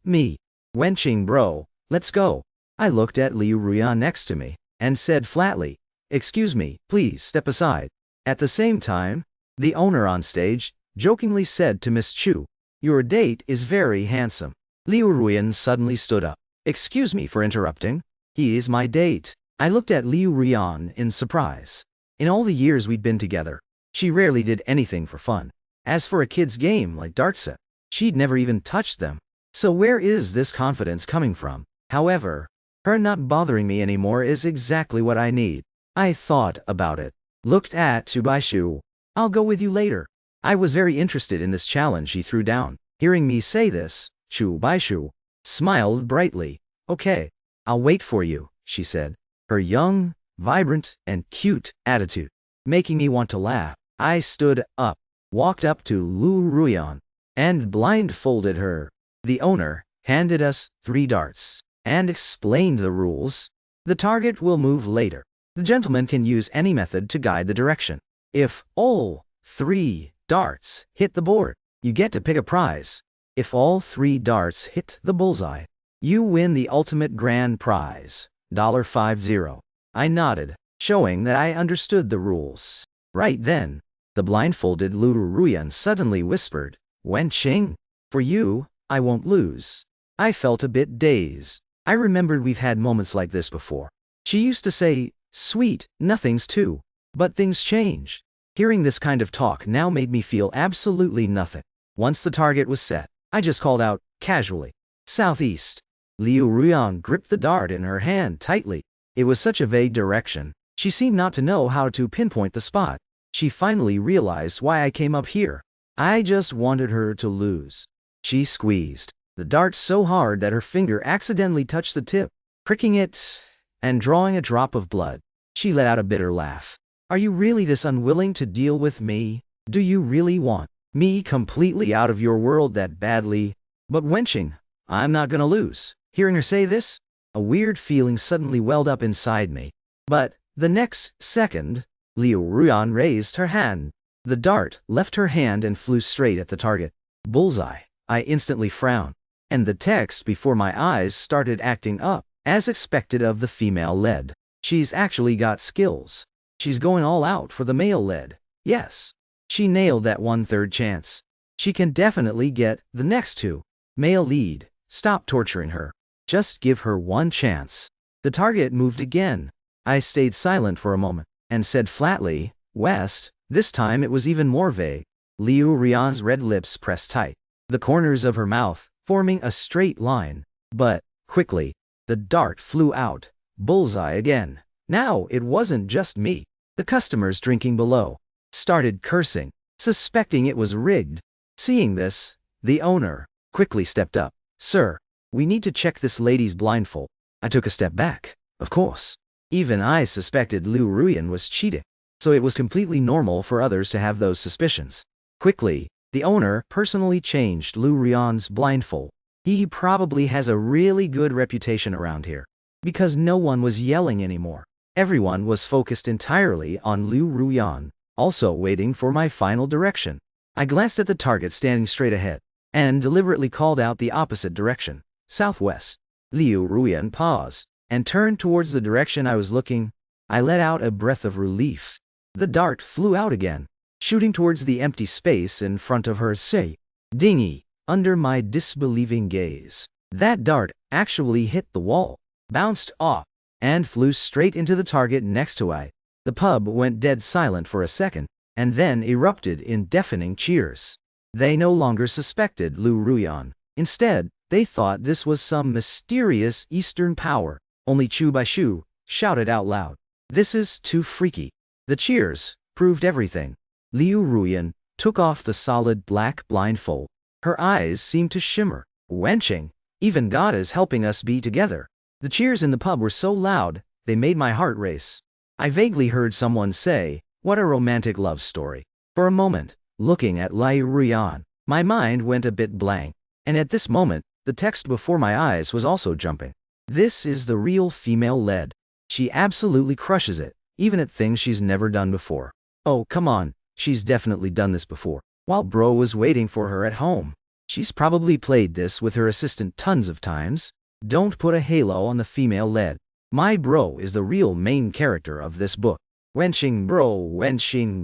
Me. Wenching bro, let's go. I looked at Liu Ruyan next to me and said flatly, excuse me, please step aside. At the same time, the owner on stage jokingly said to Miss Chu, your date is very handsome. Liu Ruyan suddenly stood up. Excuse me for interrupting. He is my date. I looked at Liu Ruyan in surprise. In all the years we'd been together, she rarely did anything for fun. As for a kid's game like dartset, she'd never even touched them. So where is this confidence coming from? However, her not bothering me anymore is exactly what I need. I thought about it. Looked at Chu Bai Shu. I'll go with you later. I was very interested in this challenge she threw down. Hearing me say this, Chu Bai Shu smiled brightly. Okay, I'll wait for you, she said. Her young, vibrant, and cute attitude making me want to laugh. I stood up, walked up to Liu Ruyan, and blindfolded her. The owner handed us 3 darts and explained the rules. The target will move later. The gentleman can use any method to guide the direction. If all 3 darts hit the board, you get to pick a prize. If all 3 darts hit the bullseye, you win the ultimate grand prize, $50. I nodded, showing that I understood the rules. Right then, the blindfolded Liu Ruyan suddenly whispered, Wenqing, for you, I won't lose. I felt a bit dazed. I remembered we've had moments like this before. She used to say, sweet, nothing's too. But things change. Hearing this kind of talk now made me feel absolutely nothing. Once the target was set, I just called out, casually, southeast. Liu Ruyan gripped the dart in her hand tightly. It was such a vague direction. She seemed not to know how to pinpoint the spot. She finally realized why I came up here. I just wanted her to lose. She squeezed the dart so hard that her finger accidentally touched the tip, pricking it and drawing a drop of blood. She let out a bitter laugh. Are you really this unwilling to deal with me? Do you really want me completely out of your world that badly? But Wenqing, I'm not gonna lose. Hearing her say this, a weird feeling suddenly welled up inside me. But the next second, Liu Ruyan raised her hand. The dart left her hand and flew straight at the target. Bullseye. I instantly frowned, and the text before my eyes started acting up, as expected of the female lead. She's actually got skills. She's going all out for the male lead. Yes. She nailed that 1/3 chance. She can definitely get the next two. Male lead. Stop torturing her. Just give her one chance. The target moved again. I stayed silent for a moment, and said flatly, west. This time it was even more vague. Liu Ruyan's red lips pressed tight, the corners of her mouth forming a straight line. But, quickly, the dart flew out. Bullseye again. Now it wasn't just me. The customers drinking below started cursing, suspecting it was rigged. Seeing this, the owner quickly stepped up. Sir, we need to check this lady's blindfold. I took a step back. Of course. Even I suspected Liu Ruyan was cheating, so it was completely normal for others to have those suspicions. Quickly, the owner personally changed Liu Ruyan's blindfold. He probably has a really good reputation around here, because no one was yelling anymore. Everyone was focused entirely on Liu Ruyan, also waiting for my final direction. I glanced at the target standing straight ahead, and deliberately called out the opposite direction, southwest. Liu Ruyan paused, and turned towards the direction I was looking. I let out a breath of relief. The dart flew out again, shooting towards the empty space in front of her. Say, dingy, under my disbelieving gaze. That dart actually hit the wall, bounced off, and flew straight into the target next to I. The pub went dead silent for a second, and then erupted in deafening cheers. They no longer suspected Liu Ruyan. Instead, they thought this was some mysterious Eastern power. Only Chu Baishu shouted out loud, "This is too freaky." The cheers proved everything. Liu Ruyan took off the solid black blindfold. Her eyes seemed to shimmer. Wenqing, even God is helping us be together. The cheers in the pub were so loud, they made my heart race. I vaguely heard someone say, what a romantic love story. For a moment, looking at Liu Ruyan, my mind went a bit blank. And at this moment, the text before my eyes was also jumping. This is the real female lead. She absolutely crushes it, even at things she's never done before. Oh, come on, she's definitely done this before. While bro was waiting for her at home. She's probably played this with her assistant tons of times. Don't put a halo on the female lead. My bro is the real main character of this book. Wenqing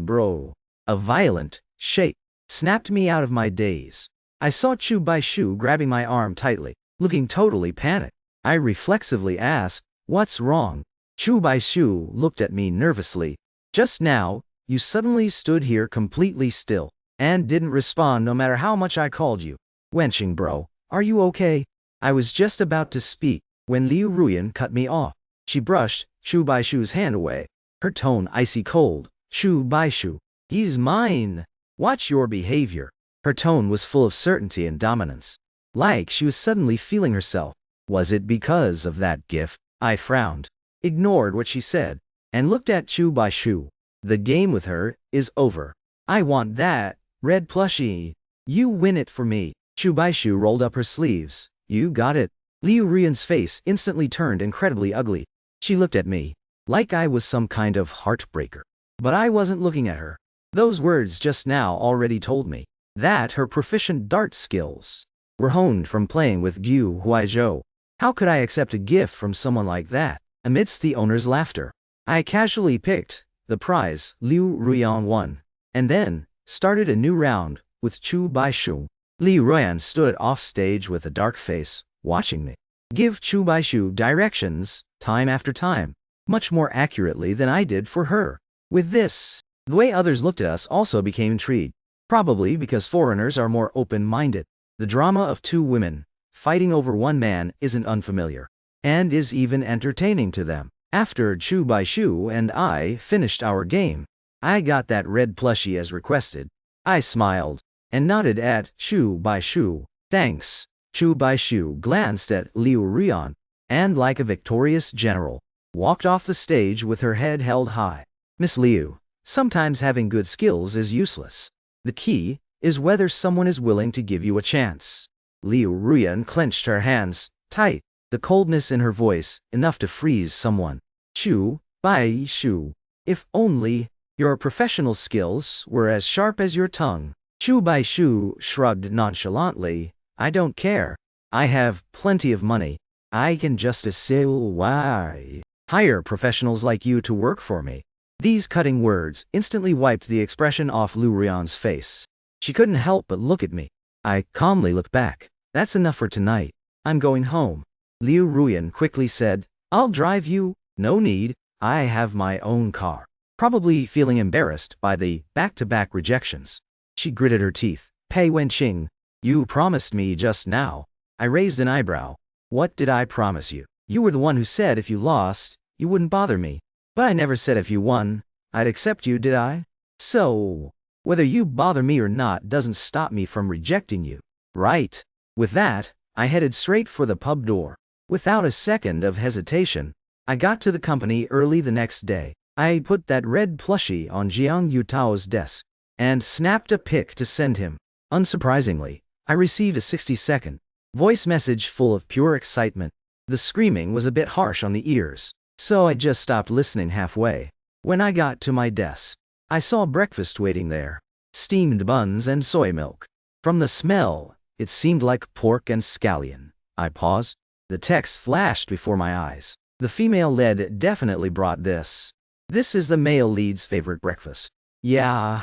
bro. A violent shake snapped me out of my daze. I saw Chu Baishu grabbing my arm tightly, looking totally panicked. I reflexively asked, what's wrong? Chu Baishu looked at me nervously. Just now, you suddenly stood here completely still, and didn't respond no matter how much I called you. Wenqing bro, are you okay? I was just about to speak, when Liu Ruyan cut me off. She brushed Chu Baishu's hand away, her tone icy cold. Chu Baishu, he's mine. Watch your behavior. Her tone was full of certainty and dominance, like she was suddenly feeling herself. Was it because of that gift? I frowned, ignored what she said, and looked at Chu Baishu. The game with her is over. I want that red plushie. You win it for me. Chu Baishu rolled up her sleeves. You got it. Liu Ruyan's face instantly turned incredibly ugly. She looked at me, like I was some kind of heartbreaker. But I wasn't looking at her. Those words just now already told me that her proficient dart skills were honed from playing with Gu Huaizhou. How could I accept a gift from someone like that? Amidst the owner's laughter, I casually picked the prize Liu Ruyan won, and then started a new round with Chu Baishu. Li Ruyan stood off stage with a dark face, watching me give Chu Baishu directions, time after time, much more accurately than I did for her. With this, the way others looked at us also became intrigued, probably because foreigners are more open-minded. The drama of two women fighting over one man isn't unfamiliar, and is even entertaining to them. After Chu Baishu and I finished our game, I got that red plushie as requested. I smiled and nodded at Chu Baishu. Thanks. Chu Baishu glanced at Liu Ruyan, and like a victorious general, walked off the stage with her head held high. Miss Liu, sometimes having good skills is useless. The key is whether someone is willing to give you a chance. Liu Ruyan clenched her hands tight, the coldness in her voice enough to freeze someone. Chu Baishu, if only your professional skills were as sharp as your tongue. Chu Baishu shrugged nonchalantly. I don't care. I have plenty of money. I can just as well hire professionals like you to work for me. These cutting words instantly wiped the expression off Liu Ruyan's face. She couldn't help but look at me. I calmly looked back. That's enough for tonight. I'm going home. Liu Ruyan quickly said, I'll drive you. No need. I have my own car. Probably feeling embarrassed by the back-to-back rejections, she gritted her teeth. Pei Wenqing, you promised me just now. I raised an eyebrow. What did I promise you? You were the one who said if you lost, you wouldn't bother me. But I never said if you won, I'd accept you, did I? So, whether you bother me or not doesn't stop me from rejecting you, right? With that, I headed straight for the pub door. Without a second of hesitation, I got to the company early the next day. I put that red plushie on Jiang Yutao's desk and snapped a pic to send him. Unsurprisingly, I received a 60-second voice message full of pure excitement. The screaming was a bit harsh on the ears, so I just stopped listening halfway. When I got to my desk, I saw breakfast waiting there. Steamed buns and soy milk. From the smell, it seemed like pork and scallion. I paused. The text flashed before my eyes. The female lead definitely brought this. This is the male lead's favorite breakfast. Yeah.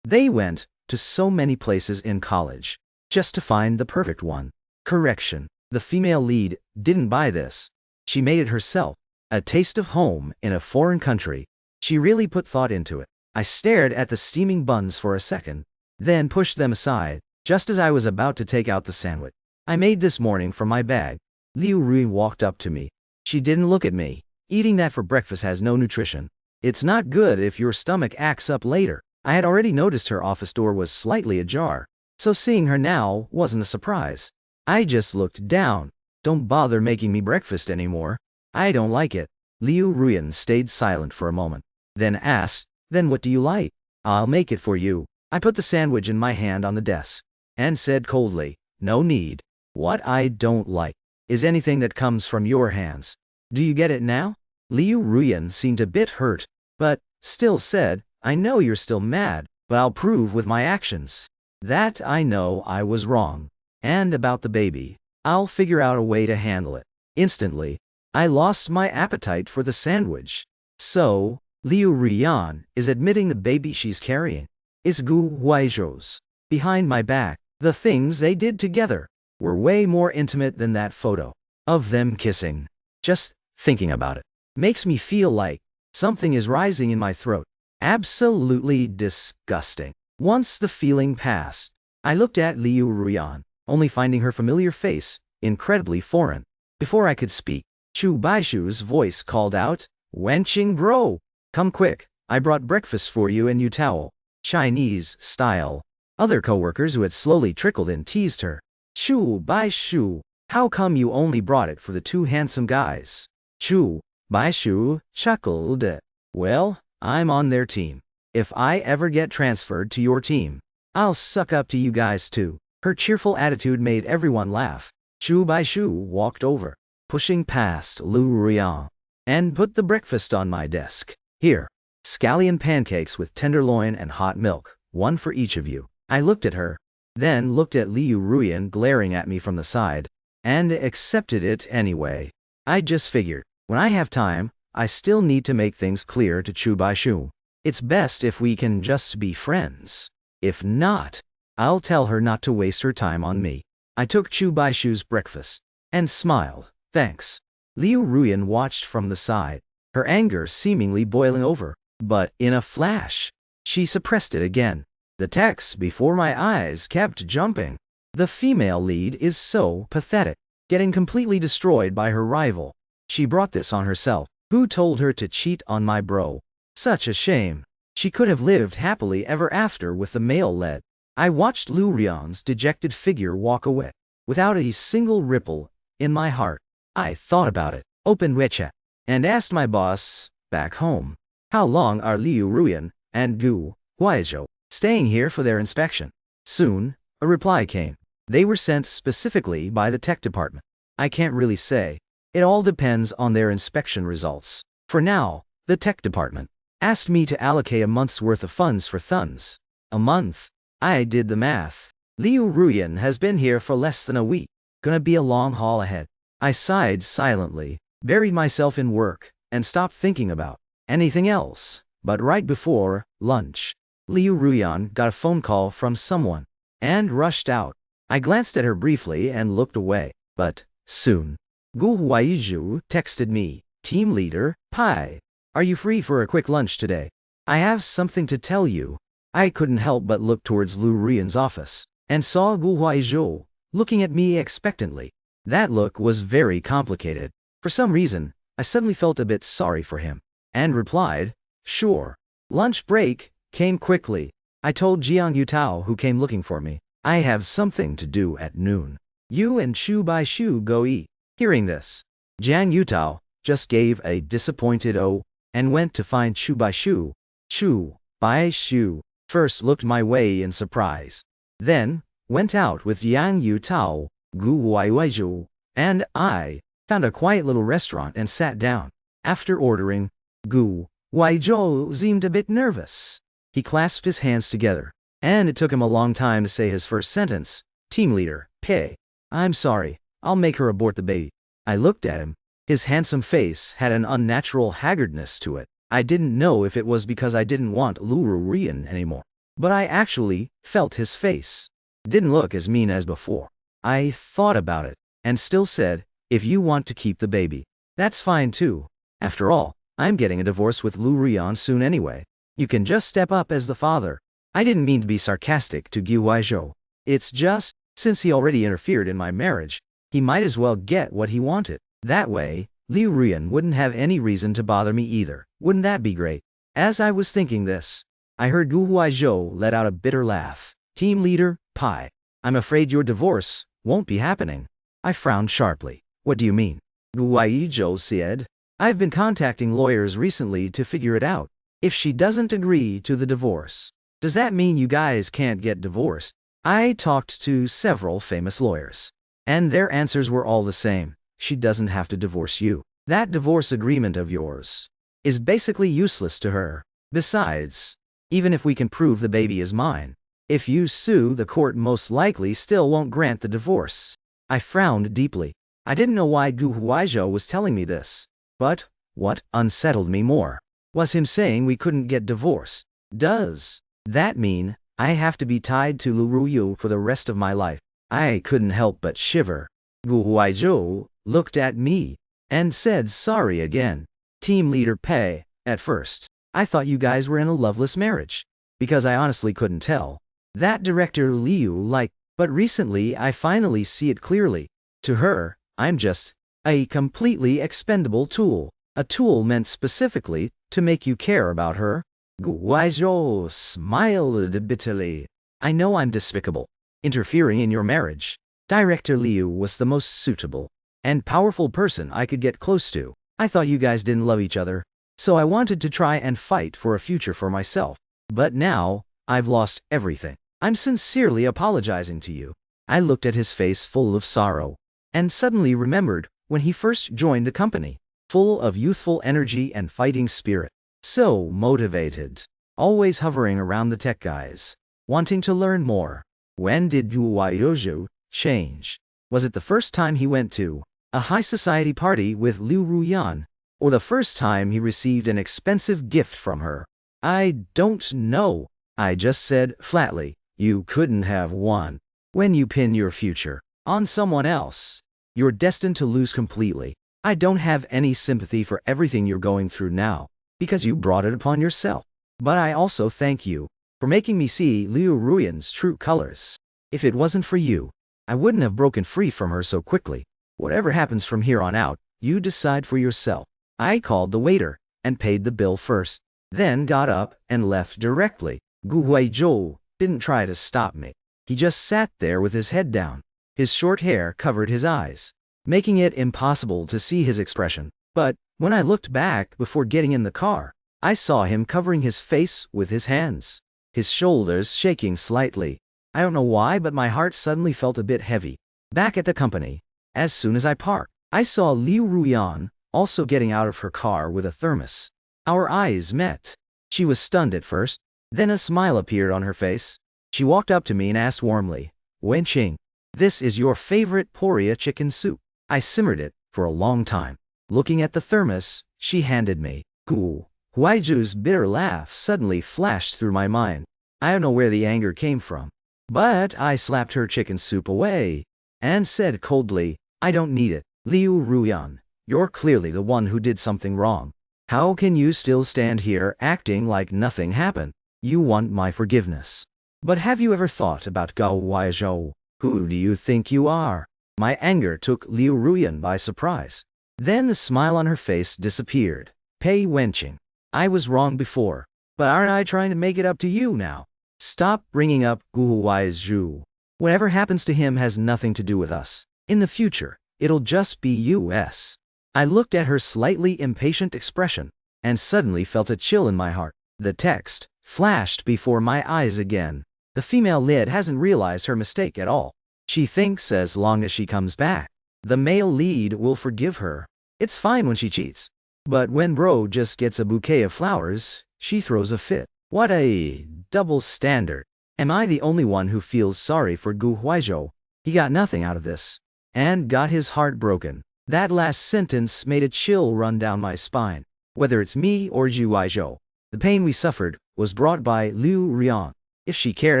They went to so many places in college just to find the perfect one. Correction. The female lead didn't buy this. She made it herself. A taste of home in a foreign country. She really put thought into it. I stared at the steaming buns for a second, then pushed them aside, just as I was about to take out the sandwich I made this morning from my bag. Liu Ruyan walked up to me. She didn't look at me. Eating that for breakfast has no nutrition. It's not good if your stomach acts up later. I had already noticed her office door was slightly ajar, so seeing her now wasn't a surprise. I just looked down. Don't bother making me breakfast anymore. I don't like it. Liu Ruyan stayed silent for a moment, then asked, Then what do you like? I'll make it for you. I put the sandwich in my hand on the desk, and said coldly, No need. What I don't like is anything that comes from your hands. Do you get it now? Liu Ruyan seemed a bit hurt, but still said, I know you're still mad, but I'll prove with my actions that I know I was wrong. And about the baby, I'll figure out a way to handle it. Instantly, I lost my appetite for the sandwich. So, Liu Ruyan is admitting the baby she's carrying is Gu Huaizhou's. Behind my back, the things they did together were way more intimate than that photo of them kissing. Just thinking about it makes me feel like something is rising in my throat. Absolutely disgusting. Once the feeling passed, I looked at Liu Ruyan, only finding her familiar face incredibly foreign. Before I could speak, Chu Baishu's voice called out, Wenqing bro, come quick, I brought breakfast for you and Yutao, Chinese style. Other coworkers who had slowly trickled in teased her. Chu Baishu, how come you only brought it for the two handsome guys? Chu Baishu chuckled. Well, I'm on their team. If I ever get transferred to your team, I'll suck up to you guys too. Her cheerful attitude made everyone laugh. Chu Baishu walked over, pushing past Liu Ruyan, and put the breakfast on my desk. Here, scallion pancakes with tenderloin and hot milk, one for each of you. I looked at her, then looked at Liu Ruyan glaring at me from the side, and accepted it anyway. I just figured, when I have time, I still need to make things clear to Chu Baishu. It's best if we can just be friends. If not, I'll tell her not to waste her time on me. I took Chu Baishu's breakfast and smiled. Thanks. Liu Ruyan watched from the side, her anger seemingly boiling over, but in a flash, she suppressed it again. The text before my eyes kept jumping. The female lead is so pathetic, getting completely destroyed by her rival. She brought this on herself. Who told her to cheat on my bro? Such a shame. She could have lived happily ever after with the male lead. I watched Liu Ruyan's dejected figure walk away, without a single ripple in my heart. I thought about it, opened WeChat, and asked my boss back home, how long are Liu Ruyan and Gu Huaizhou staying here for their inspection? Soon, a reply came. They were sent specifically by the tech department. I can't really say. It all depends on their inspection results. For now, the tech department asked me to allocate a month's worth of funds for Thuns. A month? I did the math. Liu Ruyan has been here for less than a week. Gonna be a long haul ahead. I sighed silently, buried myself in work, and stopped thinking about anything else. But right before lunch, Liu Ruyan got a phone call from someone and rushed out. I glanced at her briefly and looked away, but soon, Gu Huaizhou texted me, Team Leader, Pai, are you free for a quick lunch today? I have something to tell you. I couldn't help but look towards Liu Ruyan's office, and saw Gu Huaizhou looking at me expectantly. That look was very complicated. For some reason, I suddenly felt a bit sorry for him, and replied, sure. Lunch break came quickly. I told Jiang Yutao, who came looking for me, I have something to do at noon. You and Chu Baishu go eat. Hearing this, Jiang Yutao just gave a disappointed "oh" and went to find Chu Baishu. Chu Baishu first looked my way in surprise, then went out with Yang Yutao, Gu Huaizhou, and I found a quiet little restaurant and sat down. After ordering, Gu Huaizhou seemed a bit nervous. He clasped his hands together, and it took him a long time to say his first sentence. Team Leader, Pei. I'm sorry, I'll make her abort the baby. I looked at him. His handsome face had an unnatural haggardness to it. I didn't know if it was because I didn't want Liu Ruyan anymore, but I actually felt his face didn't look as mean as before. I thought about it, and still said, if you want to keep the baby, that's fine too. After all, I'm getting a divorce with Liu Ruyan soon anyway. You can just step up as the father. I didn't mean to be sarcastic to Gu Huaizhou. It's just, since he already interfered in my marriage, he might as well get what he wanted. That way, Liu Ruyan wouldn't have any reason to bother me either. Wouldn't that be great? As I was thinking this, I heard Gu Huaizhou let out a bitter laugh. Team Leader, Pai, I'm afraid your divorce won't be happening. I frowned sharply. What do you mean? Gu Huaizhou said, I've been contacting lawyers recently to figure it out. If she doesn't agree to the divorce, does that mean you guys can't get divorced? I talked to several famous lawyers, and their answers were all the same. She doesn't have to divorce you. That divorce agreement of yours is basically useless to her. Besides, even if we can prove the baby is mine, if you sue, the court most likely still won't grant the divorce. I frowned deeply. I didn't know why Gu Huaizhou was telling me this, but what unsettled me more was him saying we couldn't get divorced. Does that mean I have to be tied to Liu Ruyan for the rest of my life? I couldn't help but shiver. Gu Huaizhou looked at me and said sorry again. Team Leader Pei, at first, I thought you guys were in a loveless marriage, because I honestly couldn't tell that director Liu but recently I finally see it clearly. To her, I'm just a completely expendable tool, a tool meant specifically to make you care about her. Gu Huaizhou smiled bitterly. I know I'm despicable, interfering in your marriage. Director Liu was the most suitable and powerful person I could get close to. I thought you guys didn't love each other, so I wanted to try and fight for a future for myself. But now, I've lost everything. I'm sincerely apologizing to you. I looked at his face full of sorrow, and suddenly remembered when he first joined the company, full of youthful energy and fighting spirit. So motivated, always hovering around the tech guys, wanting to learn more. When did Gu Huaizhou change? Was it the first time he went to a high society party with Liu Ruyan, or the first time he received an expensive gift from her? I don't know, I just said flatly. You couldn't have won. When you pin your future on someone else, you're destined to lose completely. I don't have any sympathy for everything you're going through now, because you brought it upon yourself. But I also thank you for making me see Liu Ruyan's true colors. If it wasn't for you, I wouldn't have broken free from her so quickly. Whatever happens from here on out, you decide for yourself. I called the waiter and paid the bill first, then got up and left directly. Gu Huaizhou didn't try to stop me. He just sat there with his head down. His short hair covered his eyes, making it impossible to see his expression. But when I looked back before getting in the car, I saw him covering his face with his hands, his shoulders shaking slightly. I don't know why, but my heart suddenly felt a bit heavy. Back at the company, as soon as I parked, I saw Liu Ruyan also getting out of her car with a thermos. Our eyes met. She was stunned at first, then a smile appeared on her face. She walked up to me and asked warmly, "Wenqing, this is your favorite Poria chicken soup." I simmered it for a long time. Looking at the thermos she handed me, Gu Huaizhou's bitter laugh suddenly flashed through my mind. I don't know where the anger came from, but I slapped her chicken soup away and said coldly, "I don't need it. Liu Ruyan, you're clearly the one who did something wrong. How can you still stand here acting like nothing happened? You want my forgiveness. But have you ever thought about Gao Huaizhou? Who do you think you are?" My anger took Liu Ruyan by surprise. Then the smile on her face disappeared. "Pei Wenqing, I was wrong before, but aren't I trying to make it up to you now? Stop bringing up Gu Huaizhou. Whatever happens to him has nothing to do with us. In the future, it'll just be us." I looked at her slightly impatient expression and suddenly felt a chill in my heart. The text flashed before my eyes again. The female lead hasn't realized her mistake at all. She thinks as long as she comes back, the male lead will forgive her. It's fine when she cheats, but when bro just gets a bouquet of flowers, she throws a fit. What a double standard. Am I the only one who feels sorry for Gu Huaizhou? He got nothing out of this, and got his heart broken. That last sentence made a chill run down my spine. Whether it's me or Gu Huaizhou, the pain we suffered was brought by Liu Ruyan. If she cared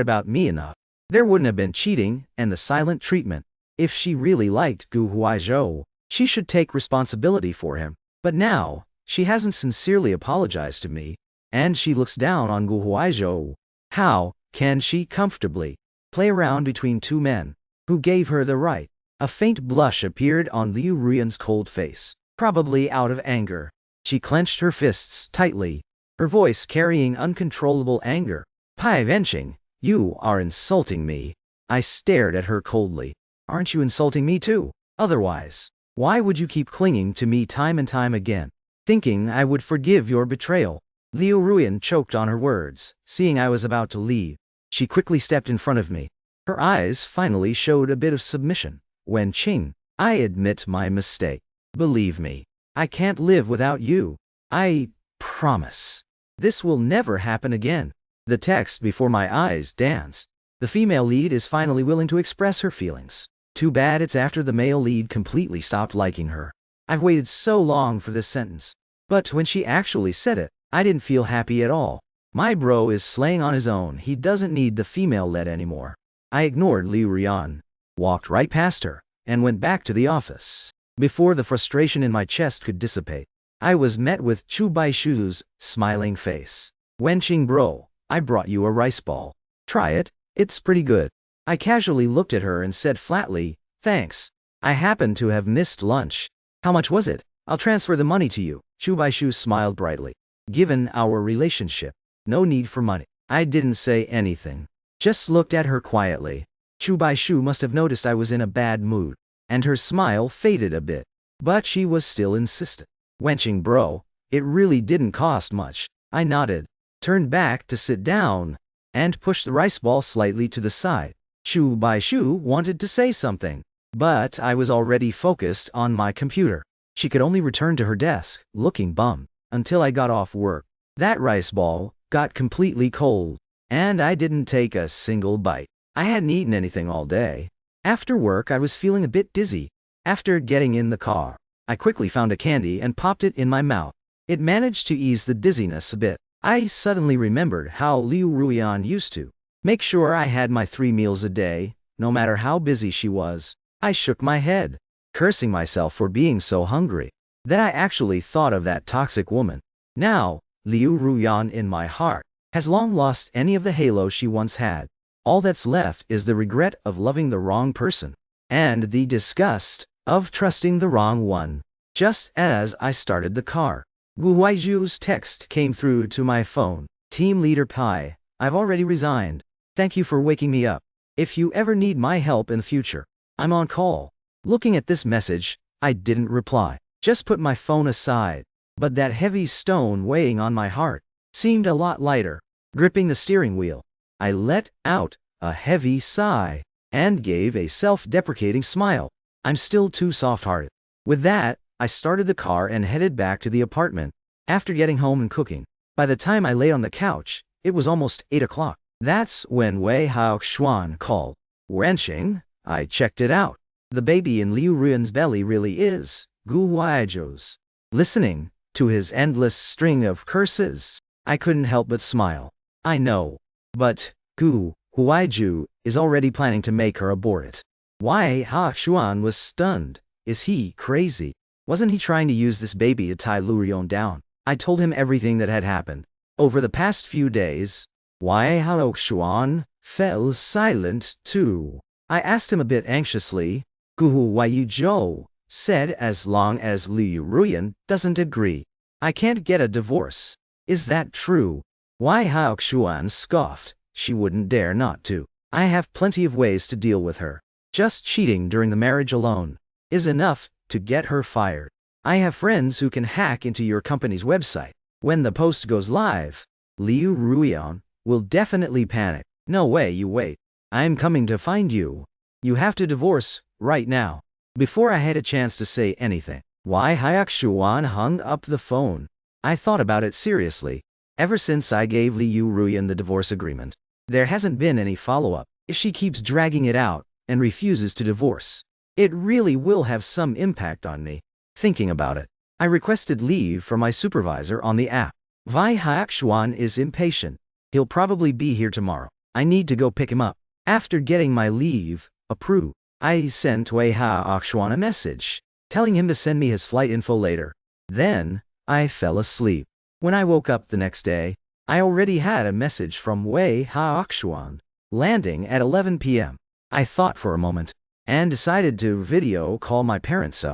about me enough, there wouldn't have been cheating and the silent treatment. If she really liked Gu Huaizhou, she should take responsibility for him. But now, she hasn't sincerely apologized to me, and she looks down on Gu Huaizhou. How can she comfortably play around between two men who gave her the right? A faint blush appeared on Liu Ruyan's cold face, probably out of anger. She clenched her fists tightly, her voice carrying uncontrollable anger. "Pei Wenqing, you are insulting me." I stared at her coldly. "Aren't you insulting me too? Otherwise, why would you keep clinging to me time and time again, thinking I would forgive your betrayal?" Liu Ruyan choked on her words, seeing I was about to leave. She quickly stepped in front of me. Her eyes finally showed a bit of submission. "Wenqing, I admit my mistake. Believe me, I can't live without you. I promise. This will never happen again." The text before my eyes danced. The female lead is finally willing to express her feelings. Too bad it's after the male lead completely stopped liking her. I've waited so long for this sentence. But when she actually said it, I didn't feel happy at all. My bro is slaying on his own. He doesn't need the female lead anymore. I ignored Liu Ruyan, walked right past her, and went back to the office. Before the frustration in my chest could dissipate, I was met with Chu Baishu's smiling face. "Wenqing bro, I brought you a rice ball. Try it, it's pretty good." I casually looked at her and said flatly, "Thanks. I happen to have missed lunch." "How much was it? I'll transfer the money to you." Chu Baishu smiled brightly. Given our relationship, no need for money. I didn't say anything, just looked at her quietly. Chu Baishu must have noticed I was in a bad mood, and her smile faded a bit, but she was still insistent. "Wenqing bro, it really didn't cost much." I nodded, turned back to sit down, and pushed the rice ball slightly to the side. Chu Baishu wanted to say something, but I was already focused on my computer. She could only return to her desk, looking bummed, until I got off work. That rice ball got completely cold, and I didn't take a single bite. I hadn't eaten anything all day. After work, I was feeling a bit dizzy. After getting in the car, I quickly found a candy and popped it in my mouth. It managed to ease the dizziness a bit. I suddenly remembered how Liu Ruyan used to Make sure I had my 3 meals a day, no matter how busy she was. I shook my head, cursing myself for being so hungry. Then I actually thought of that toxic woman. Now, Liu Ruyan in my heart has long lost any of the halo she once had. All that's left is the regret of loving the wrong person, and the disgust of trusting the wrong one. Just as I started the car, Gu Huaiju's text came through to my phone. Team Leader Pai, I've already resigned. Thank you for waking me up. If you ever need my help in the future, I'm on call. Looking at this message, I didn't reply, just put my phone aside. But that heavy stone weighing on my heart seemed a lot lighter. Gripping the steering wheel, I let out a heavy sigh and gave a self-deprecating smile. I'm still too soft-hearted. With that, I started the car and headed back to the apartment. After getting home and cooking, by the time I lay on the couch, it was almost 8 o'clock. That's when Wei Haoxuan called. Wenqing, I checked it out. The baby in Liu Ruyan's belly really is Gu Huaiju's. Listening to his endless string of curses, I couldn't help but smile. I know, but Gu Huaiju is already planning to make her abort it. Wei Haoxuan was stunned. Is he crazy? Wasn't he trying to use this baby to tie Liu Ruyan down? I told him everything that had happened. Over the past few days, Wei Haoxuan fell silent too. I asked him a bit anxiously. Gu Huaiju said as long as Liu Ruyan doesn't agree, I can't get a divorce. Is that true? Wei Haoxuan scoffed. She wouldn't dare not to. I have plenty of ways to deal with her. Just cheating during the marriage alone is enough to get her fired. I have friends who can hack into your company's website. When the post goes live, Liu Ruyan will definitely panic. No way, you wait. I'm coming to find you. You have to divorce right now. Before I had a chance to say anything, Wei Haoxuan hung up the phone. I thought about it seriously. Ever since I gave Liu Ruyan the divorce agreement, there hasn't been any follow-up. If she keeps dragging it out and refuses to divorce, it really will have some impact on me. Thinking about it, I requested leave from my supervisor on the app. Wei Haoxuan is impatient. He'll probably be here tomorrow. I need to go pick him up. After getting my leave approved, I sent Wei Haoxuan a message, telling him to send me his flight info later. Then, I fell asleep. When I woke up the next day, I already had a message from Wei Haoxuan, landing at 11 p.m. I thought for a moment, and decided to video call my parents.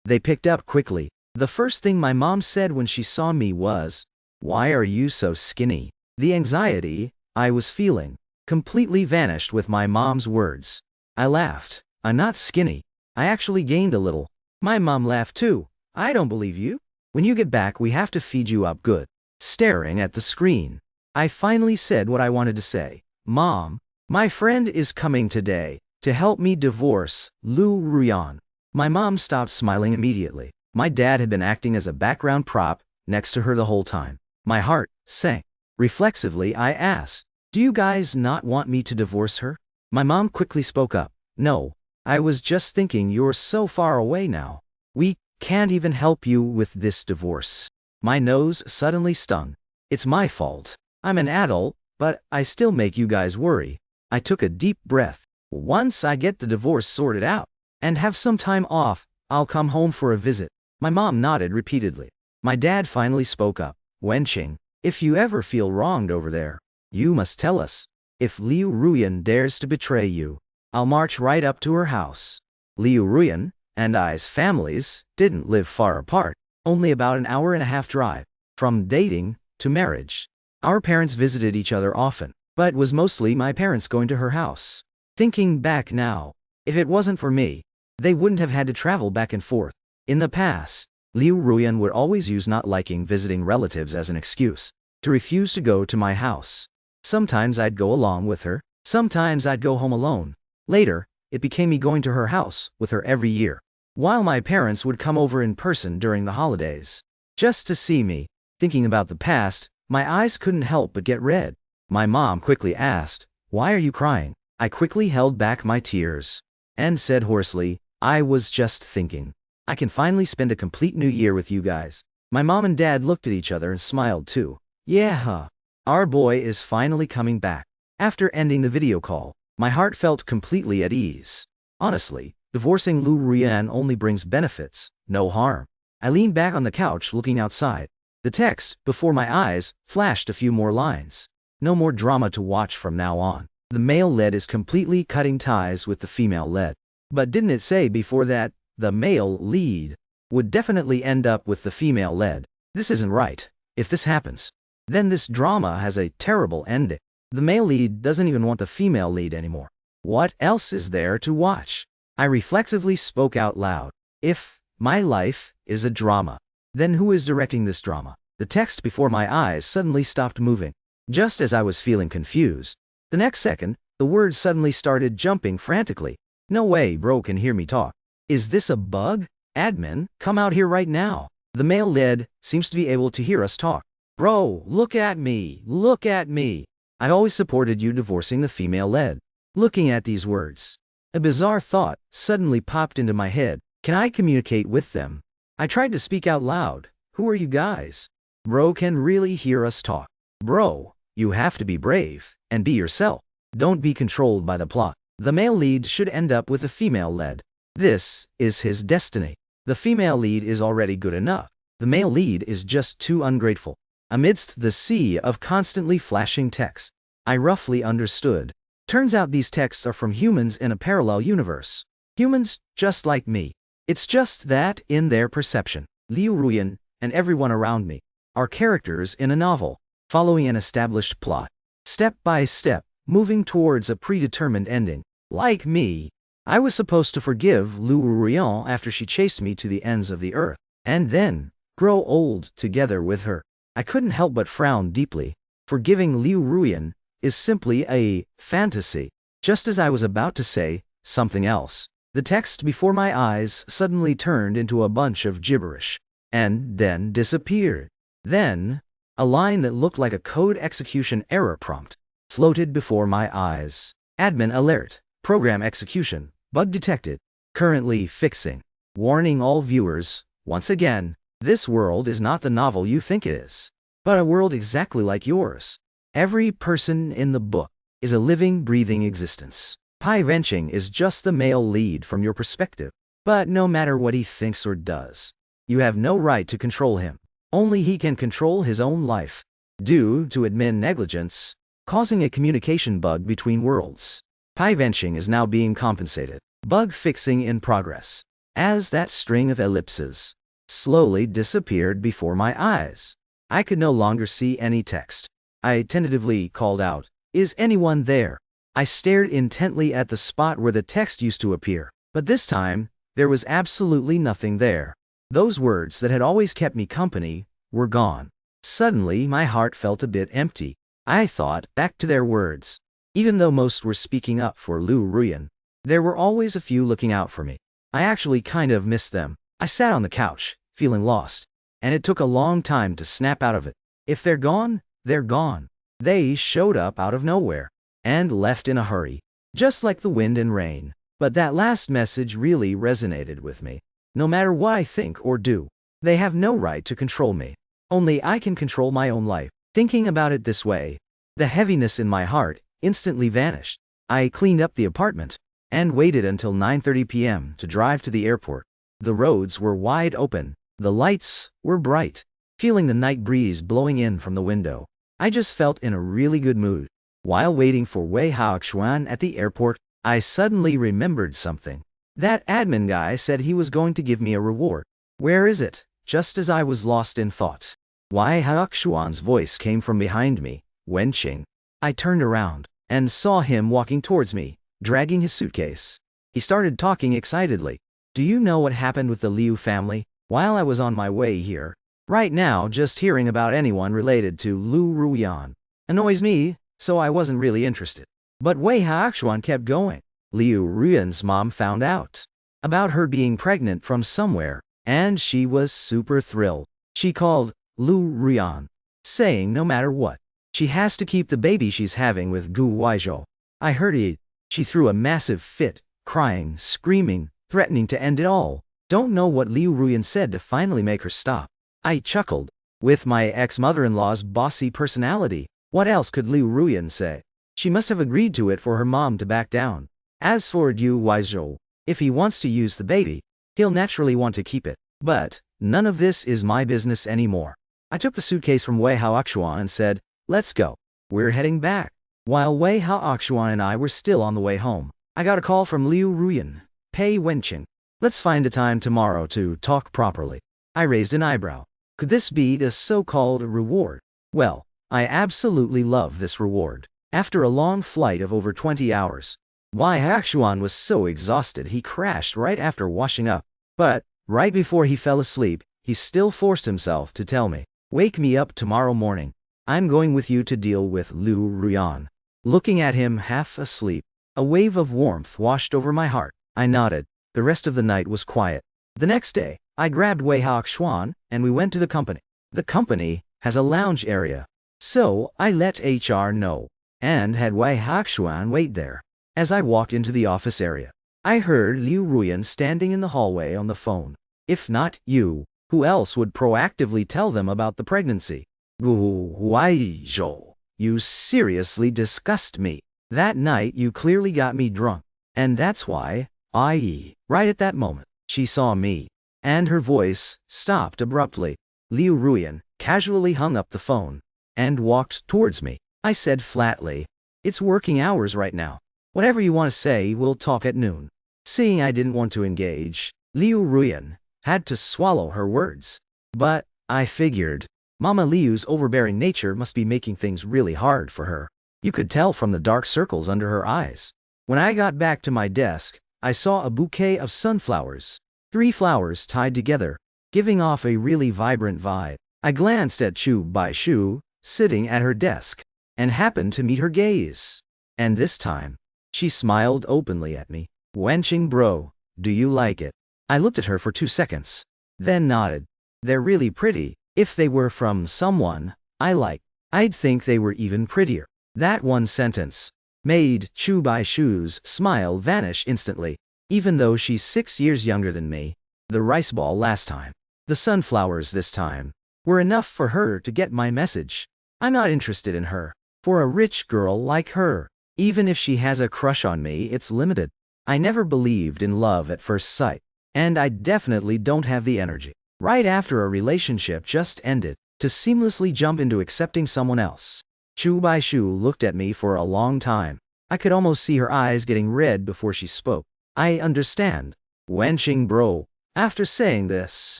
They picked up quickly. The first thing my mom said when she saw me was, "Why are you so skinny?" The anxiety I was feeling completely vanished with my mom's words. I laughed. I'm not skinny. I actually gained a little. My mom laughed too. I don't believe you. When you get back, we have to feed you up good. Staring at the screen, I finally said what I wanted to say. Mom, my friend is coming today to help me divorce Liu Ruyan. My mom stopped smiling immediately. My dad had been acting as a background prop next to her the whole time. My heart sank. Reflexively, I asked, do you guys not want me to divorce her? My mom quickly spoke up. No, I was just thinking you're so far away now. We can't even help you with this divorce. My nose suddenly stung. It's my fault. I'm an adult, but I still make you guys worry. I took a deep breath. Once I get the divorce sorted out and have some time off, I'll come home for a visit. My mom nodded repeatedly. My dad finally spoke up. Wenqing, if you ever feel wronged over there, you must tell us. If Liu Ruyan dares to betray you, I'll march right up to her house. Liu Ruyan and I's families didn't live far apart, only about an hour-and-a-half drive. From dating to marriage, our parents visited each other often, but it was mostly my parents going to her house. Thinking back now, if it wasn't for me, they wouldn't have had to travel back and forth. In the past, Liu Ruyan would always use not liking visiting relatives as an excuse to refuse to go to my house. Sometimes I'd go along with her, sometimes I'd go home alone. Later, it became me going to her house with her every year, while my parents would come over in person during the holidays, just to see me. Thinking about the past, my eyes couldn't help but get red. My mom quickly asked, "Why are you crying?" I quickly held back my tears and said hoarsely, "I was just thinking. I can finally spend a complete new year with you guys." My mom and dad looked at each other and smiled too. Yeah, huh. Our boy is finally coming back. After ending the video call, my heart felt completely at ease. Honestly, divorcing Lu Ruyan only brings benefits, no harm. I leaned back on the couch looking outside. The text, before my eyes, flashed a few more lines. No more drama to watch from now on. The male lead is completely cutting ties with the female lead. But didn't it say before that, the male lead would definitely end up with the female lead? This isn't right. If this happens, then this drama has a terrible ending. The male lead doesn't even want the female lead anymore. What else is there to watch? I reflexively spoke out loud. If my life is a drama, then who is directing this drama? The text before my eyes suddenly stopped moving. Just as I was feeling confused, the next second, the words suddenly started jumping frantically. No way bro can hear me talk. Is this a bug? Admin, come out here right now. The male lead seems to be able to hear us talk. Bro, look at me. Look at me. I always supported you divorcing the female lead. Looking at these words, a bizarre thought suddenly popped into my head. Can I communicate with them? I tried to speak out loud. Who are you guys? Bro can really hear us talk. Bro, you have to be brave and be yourself. Don't be controlled by the plot. The male lead should end up with the female lead. This is his destiny. The female lead is already good enough. The male lead is just too ungrateful. Amidst the sea of constantly flashing text, I roughly understood. Turns out these texts are from humans in a parallel universe. Humans just like me. It's just that, in their perception, Liu Ruyan and everyone around me are characters in a novel, following an established plot, step by step, moving towards a predetermined ending. Like me, I was supposed to forgive Liu Ruyan after she chased me to the ends of the earth, and then grow old together with her. I couldn't help but frown deeply. Forgiving Liu Ruyan is simply a fantasy. Just as I was about to say something else, the text before my eyes suddenly turned into a bunch of gibberish, and then disappeared. Then, a line that looked like a code execution error prompt floated before my eyes. Admin alert. Program execution. Bug detected. Currently fixing. Warning all viewers, once again, this world is not the novel you think it is, but a world exactly like yours. Every person in the book is a living, breathing existence. Pai Venqing is just the male lead from your perspective, but no matter what he thinks or does, you have no right to control him. Only he can control his own life. Due to admin negligence, causing a communication bug between worlds, Pai Venqing is now being compensated. Bug fixing in progress. As that string of ellipses slowly disappeared before my eyes, I could no longer see any text. I tentatively called out, "Is anyone there?" I stared intently at the spot where the text used to appear, but this time, there was absolutely nothing there. Those words that had always kept me company were gone. Suddenly, my heart felt a bit empty. I thought back to their words. Even though most were speaking up for Liu Ruyan, there were always a few looking out for me. I actually kind of missed them. I sat on the couch, feeling lost, and it took a long time to snap out of it. If they're gone, they're gone. They showed up out of nowhere and left in a hurry, just like the wind and rain. But that last message really resonated with me. No matter what I think or do, they have no right to control me. Only I can control my own life. Thinking about it this way, the heaviness in my heart instantly vanished. I cleaned up the apartment and waited until 9:30 p.m. to drive to the airport. The roads were wide open. The lights were bright. Feeling the night breeze blowing in from the window, I just felt in a really good mood. While waiting for Wei Haoxuan at the airport, I suddenly remembered something. That admin guy said he was going to give me a reward. Where is it? Just as I was lost in thought, Wei Haoxuan's voice came from behind me. Wenqing. I turned around and saw him walking towards me, dragging his suitcase. He started talking excitedly. Do you know what happened with the Liu family? While I was on my way here, right now just hearing about anyone related to Liu Ruyan annoys me, so I wasn't really interested. But Wei Haoxuan kept going. Liu Ruyan's mom found out about her being pregnant from somewhere, and she was super thrilled. She called Liu Ruyan, saying no matter what, she has to keep the baby she's having with Gu Weizhou. I heard it. She threw a massive fit, crying, screaming, threatening to end it all. Don't know what Liu Ruyan said to finally make her stop. I chuckled. With my ex-mother-in-law's bossy personality, what else could Liu Ruyan say? She must have agreed to it for her mom to back down. As for Liu Weizhou, if he wants to use the baby, he'll naturally want to keep it. But none of this is my business anymore. I took the suitcase from Wei Haoxuan and said, let's go. We're heading back. While Wei Haoxuan and I were still on the way home, I got a call from Liu Ruyan. Pei Wenqing. Let's find a time tomorrow to talk properly. I raised an eyebrow. Could this be the so-called reward? Well, I absolutely love this reward. After a long flight of over 20 hours, Wei Haoxuan was so exhausted he crashed right after washing up. But right before he fell asleep, he still forced himself to tell me, wake me up tomorrow morning. I'm going with you to deal with Liu Ruyan. Looking at him half asleep, a wave of warmth washed over my heart. I nodded. The rest of the night was quiet. The next day, I grabbed Wei Haoxuan and we went to the company. The company has a lounge area. So I let HR know and had Wei Haoxuan wait there. As I walked into the office area, I heard Liu Ruyan standing in the hallway on the phone. If not you, who else would proactively tell them about the pregnancy? Gu Weizhou, you seriously disgust me. That night you clearly got me drunk. And that's why, right at that moment, she saw me. And her voice stopped abruptly. Liu Ruyan casually hung up the phone and walked towards me. I said flatly, it's working hours right now. Whatever you want to say, we'll talk at noon. Seeing I didn't want to engage, Liu Ruyan had to swallow her words. But I figured, Mama Liu's overbearing nature must be making things really hard for her. You could tell from the dark circles under her eyes. When I got back to my desk, I saw a bouquet of sunflowers. 3 flowers tied together, giving off a really vibrant vibe. I glanced at Chu Bai Shu, sitting at her desk, and happened to meet her gaze. And this time, she smiled openly at me. Wenqing bro, do you like it? I looked at her for 2 seconds, then nodded. They're really pretty. If they were from someone I like, I'd think they were even prettier. That one sentence made Chu Bai Shu's smile vanish instantly. Even though she's 6 years younger than me, the rice ball last time, the sunflowers this time, were enough for her to get my message. I'm not interested in her. For a rich girl like her, even if she has a crush on me, it's limited. I never believed in love at first sight, and I definitely don't have the energy, right after a relationship just ended, to seamlessly jump into accepting someone else. Chu Bai Shu looked at me for a long time. I could almost see her eyes getting red before she spoke. I understand. Wenqing bro. After saying this,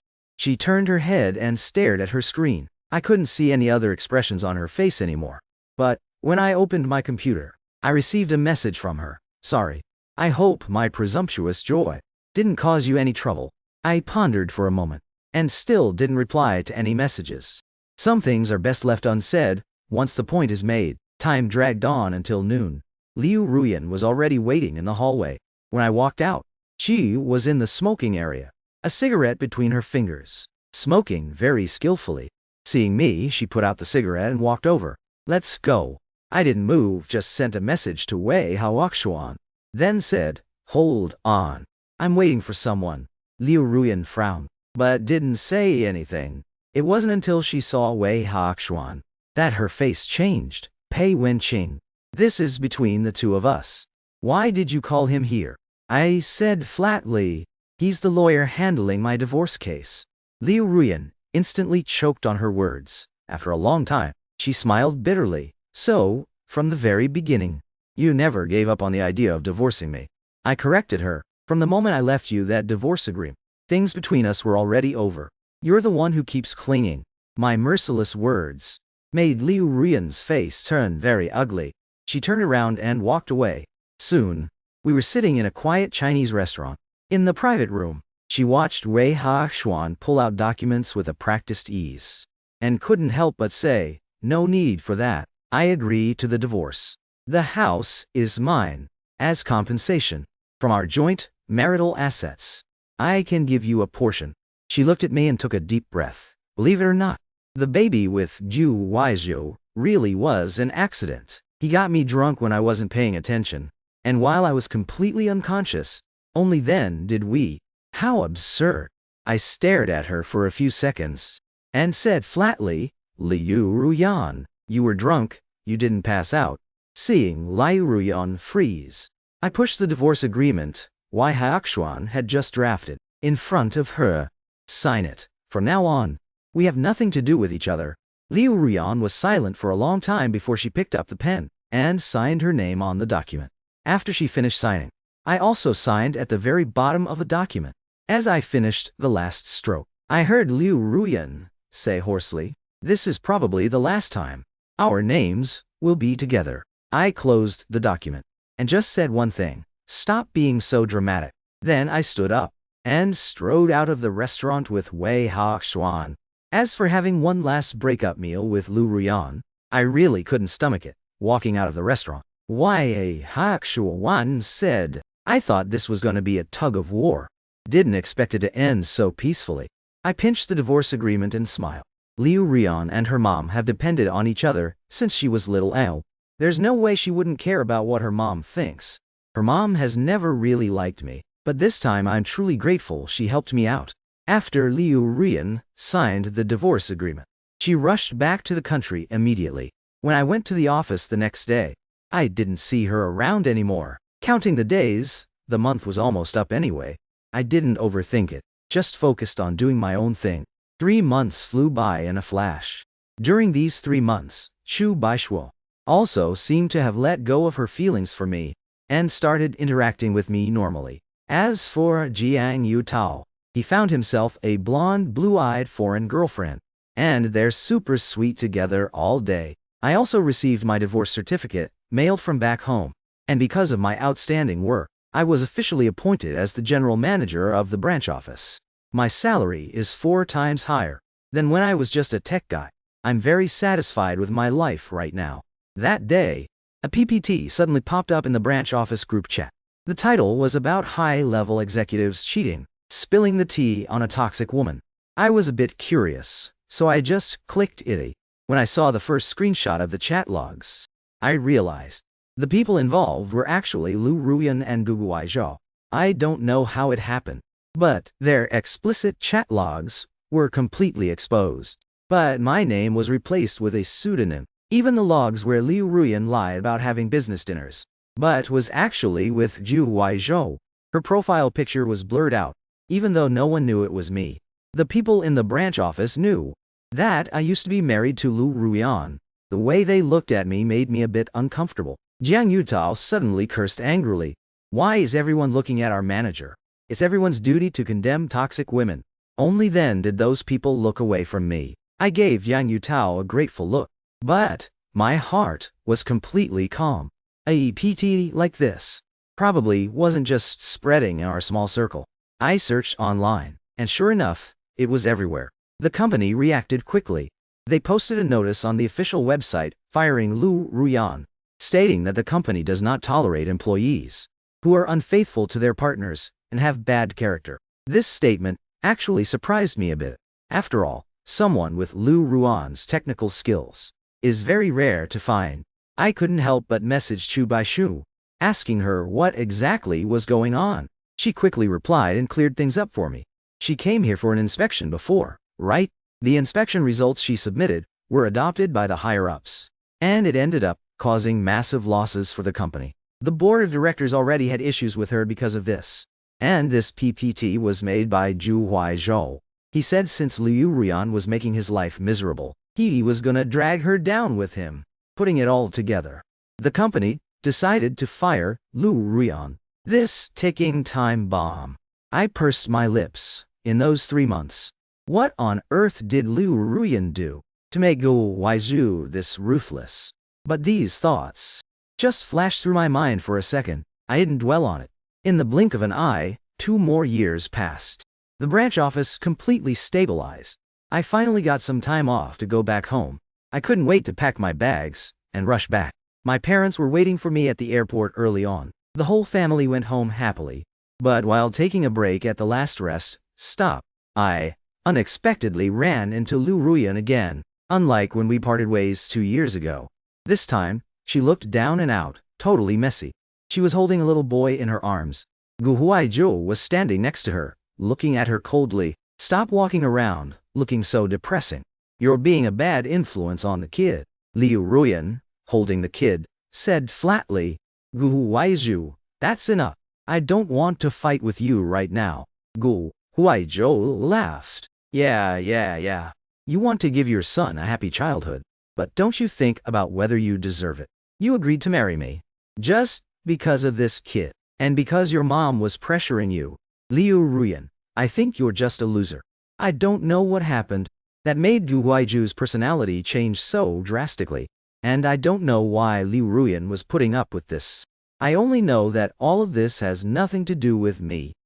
she turned her head and stared at her screen. I couldn't see any other expressions on her face anymore. But when I opened my computer, I received a message from her. Sorry. I hope my presumptuous joy didn't cause you any trouble. I pondered for a moment, and still didn't reply to any messages. Some things are best left unsaid. Once the point is made. Time dragged on until noon. Liu Ruyan was already waiting in the hallway. When I walked out, she was in the smoking area, a cigarette between her fingers, smoking very skillfully. Seeing me, she put out the cigarette and walked over. Let's go. I didn't move, just sent a message to Wei Haoxuan. Then said, hold on. I'm waiting for someone. Liu Ruyan frowned, but didn't say anything. It wasn't until she saw Wei Haoxuan that her face changed. Pei Wenqing. This is between the two of us. Why did you call him here? I said flatly. He's the lawyer handling my divorce case. Liu Ruyan instantly choked on her words. After a long time, she smiled bitterly. So, from the very beginning, you never gave up on the idea of divorcing me. I corrected her. From the moment I left you that divorce agreement, things between us were already over. You're the one who keeps clinging. My merciless words made Liu Ruyan's face turn very ugly. She turned around and walked away. Soon, we were sitting in a quiet Chinese restaurant. In the private room, she watched Wei Haoxuan pull out documents with a practiced ease, and couldn't help but say, no need for that. I agree to the divorce. The house is mine, as compensation from our joint marital assets. I can give you a portion. She looked at me and took a deep breath. Believe it or not, the baby with Liu Weizhou really was an accident. He got me drunk when I wasn't paying attention, and while I was completely unconscious, only then did we. How absurd. I stared at her for a few seconds, and said flatly, Liu Ruyan, you were drunk, you didn't pass out. Seeing Liu Ruyan freeze, I pushed the divorce agreement Wei Haoxuan had just drafted in front of her. Sign it. From now on, we have nothing to do with each other. Liu Ruyan was silent for a long time before she picked up the pen and signed her name on the document. After she finished signing, I also signed at the very bottom of the document. As I finished the last stroke, I heard Liu Ruyan say hoarsely, "This is probably the last time our names will be together." I closed the document and just said one thing: "Stop being so dramatic." Then I stood up and strode out of the restaurant with Wei Haoxuan. As for having one last breakup meal with Liu Ruyan, I really couldn't stomach it. Walking out of the restaurant, Wei Haoxuan said, "I thought this was going to be a tug of war. Didn't expect it to end so peacefully." I pinched the divorce agreement and smiled. Liu Ruyan and her mom have depended on each other since she was little Elle. There's no way she wouldn't care about what her mom thinks. Her mom has never really liked me, but this time I'm truly grateful she helped me out. After Liu Ruyan signed the divorce agreement, she rushed back to the country immediately. When I went to the office the next day, I didn't see her around anymore. Counting the days, the month was almost up anyway. I didn't overthink it, just focused on doing my own thing. 3 months flew by in a flash. During these 3 months, Chu Baishuo also seemed to have let go of her feelings for me and started interacting with me normally. As for Jiang Yutao, he found himself a blonde, blue-eyed foreign girlfriend, and they're super sweet together all day. I also received my divorce certificate, mailed from back home, and because of my outstanding work, I was officially appointed as the general manager of the branch office. My salary is 4 times higher than when I was just a tech guy. I'm very satisfied with my life right now. That day, a PPT suddenly popped up in the branch office group chat. The title was about high-level executives cheating, spilling the tea on a toxic woman. I was a bit curious, so I just clicked it. When I saw the first screenshot of the chat logs, I realized the people involved were actually Liu Ruyan and Gugu Waizhou. I don't know how it happened, but their explicit chat logs were completely exposed. But my name was replaced with a pseudonym. Even the logs where Liu Ruyan lied about having business dinners, but was actually with Ju Waizhou. Her profile picture was blurred out, even though no one knew it was me. The people in the branch office knew that I used to be married to Liu Ruyan. The way they looked at me made me a bit uncomfortable. Jiang Yutao suddenly cursed angrily. "Why is everyone looking at our manager? It's everyone's duty to condemn toxic women." Only then did those people look away from me. I gave Jiang Yutao a grateful look, but my heart was completely calm. A PT like this probably wasn't just spreading in our small circle. I searched online, and sure enough, it was everywhere. The company reacted quickly. They posted a notice on the official website firing Liu Ruyan, stating that the company does not tolerate employees who are unfaithful to their partners and have bad character. This statement actually surprised me a bit. After all, someone with Liu Ruyan's technical skills is very rare to find. I couldn't help but message Chu Baishu, asking her what exactly was going on. She quickly replied and cleared things up for me. She came here for an inspection before, right? The inspection results she submitted were adopted by the higher-ups, and it ended up causing massive losses for the company. The board of directors already had issues with her because of this, and this PPT was made by Ju Waizhou. He said since Liu Ruyan was making his life miserable, he was gonna drag her down with him. Putting it all together, the company decided to fire Liu Ruyan. This ticking time bomb. I pursed my lips. In those 3 months, what on earth did Liu Ruyan do to make Gugu Waizhou this ruthless? But these thoughts just flashed through my mind for a second. I didn't dwell on it. In the blink of an eye, 2 more years passed. The branch office completely stabilized. I finally got some time off to go back home. I couldn't wait to pack my bags and rush back. My parents were waiting for me at the airport early on. The whole family went home happily. But while taking a break at the last rest stop, I unexpectedly ran into Liu Ruyan again, unlike when we parted ways 2 years ago. This time, she looked down and out, totally messy. She was holding a little boy in her arms. Gugu Waizhou was standing next to her, looking at her coldly. "Stop walking around, looking so depressing. You're being a bad influence on the kid." Liu Ruyan, holding the kid, said flatly, Gu Huaizhu, that's enough. I don't want to fight with you right now. Gu Huaizhou laughed. Yeah. You want to give your son a happy childhood, but don't you think about whether you deserve it. You agreed to marry me. Just because of this kid. And because your mom was pressuring you. Liu Ruyan, I think you're just a loser. I don't know what happened that made Gu Huaizhu's personality change so drastically, and I don't know why Liu Ruyan was putting up with this. I only know that all of this has nothing to do with me.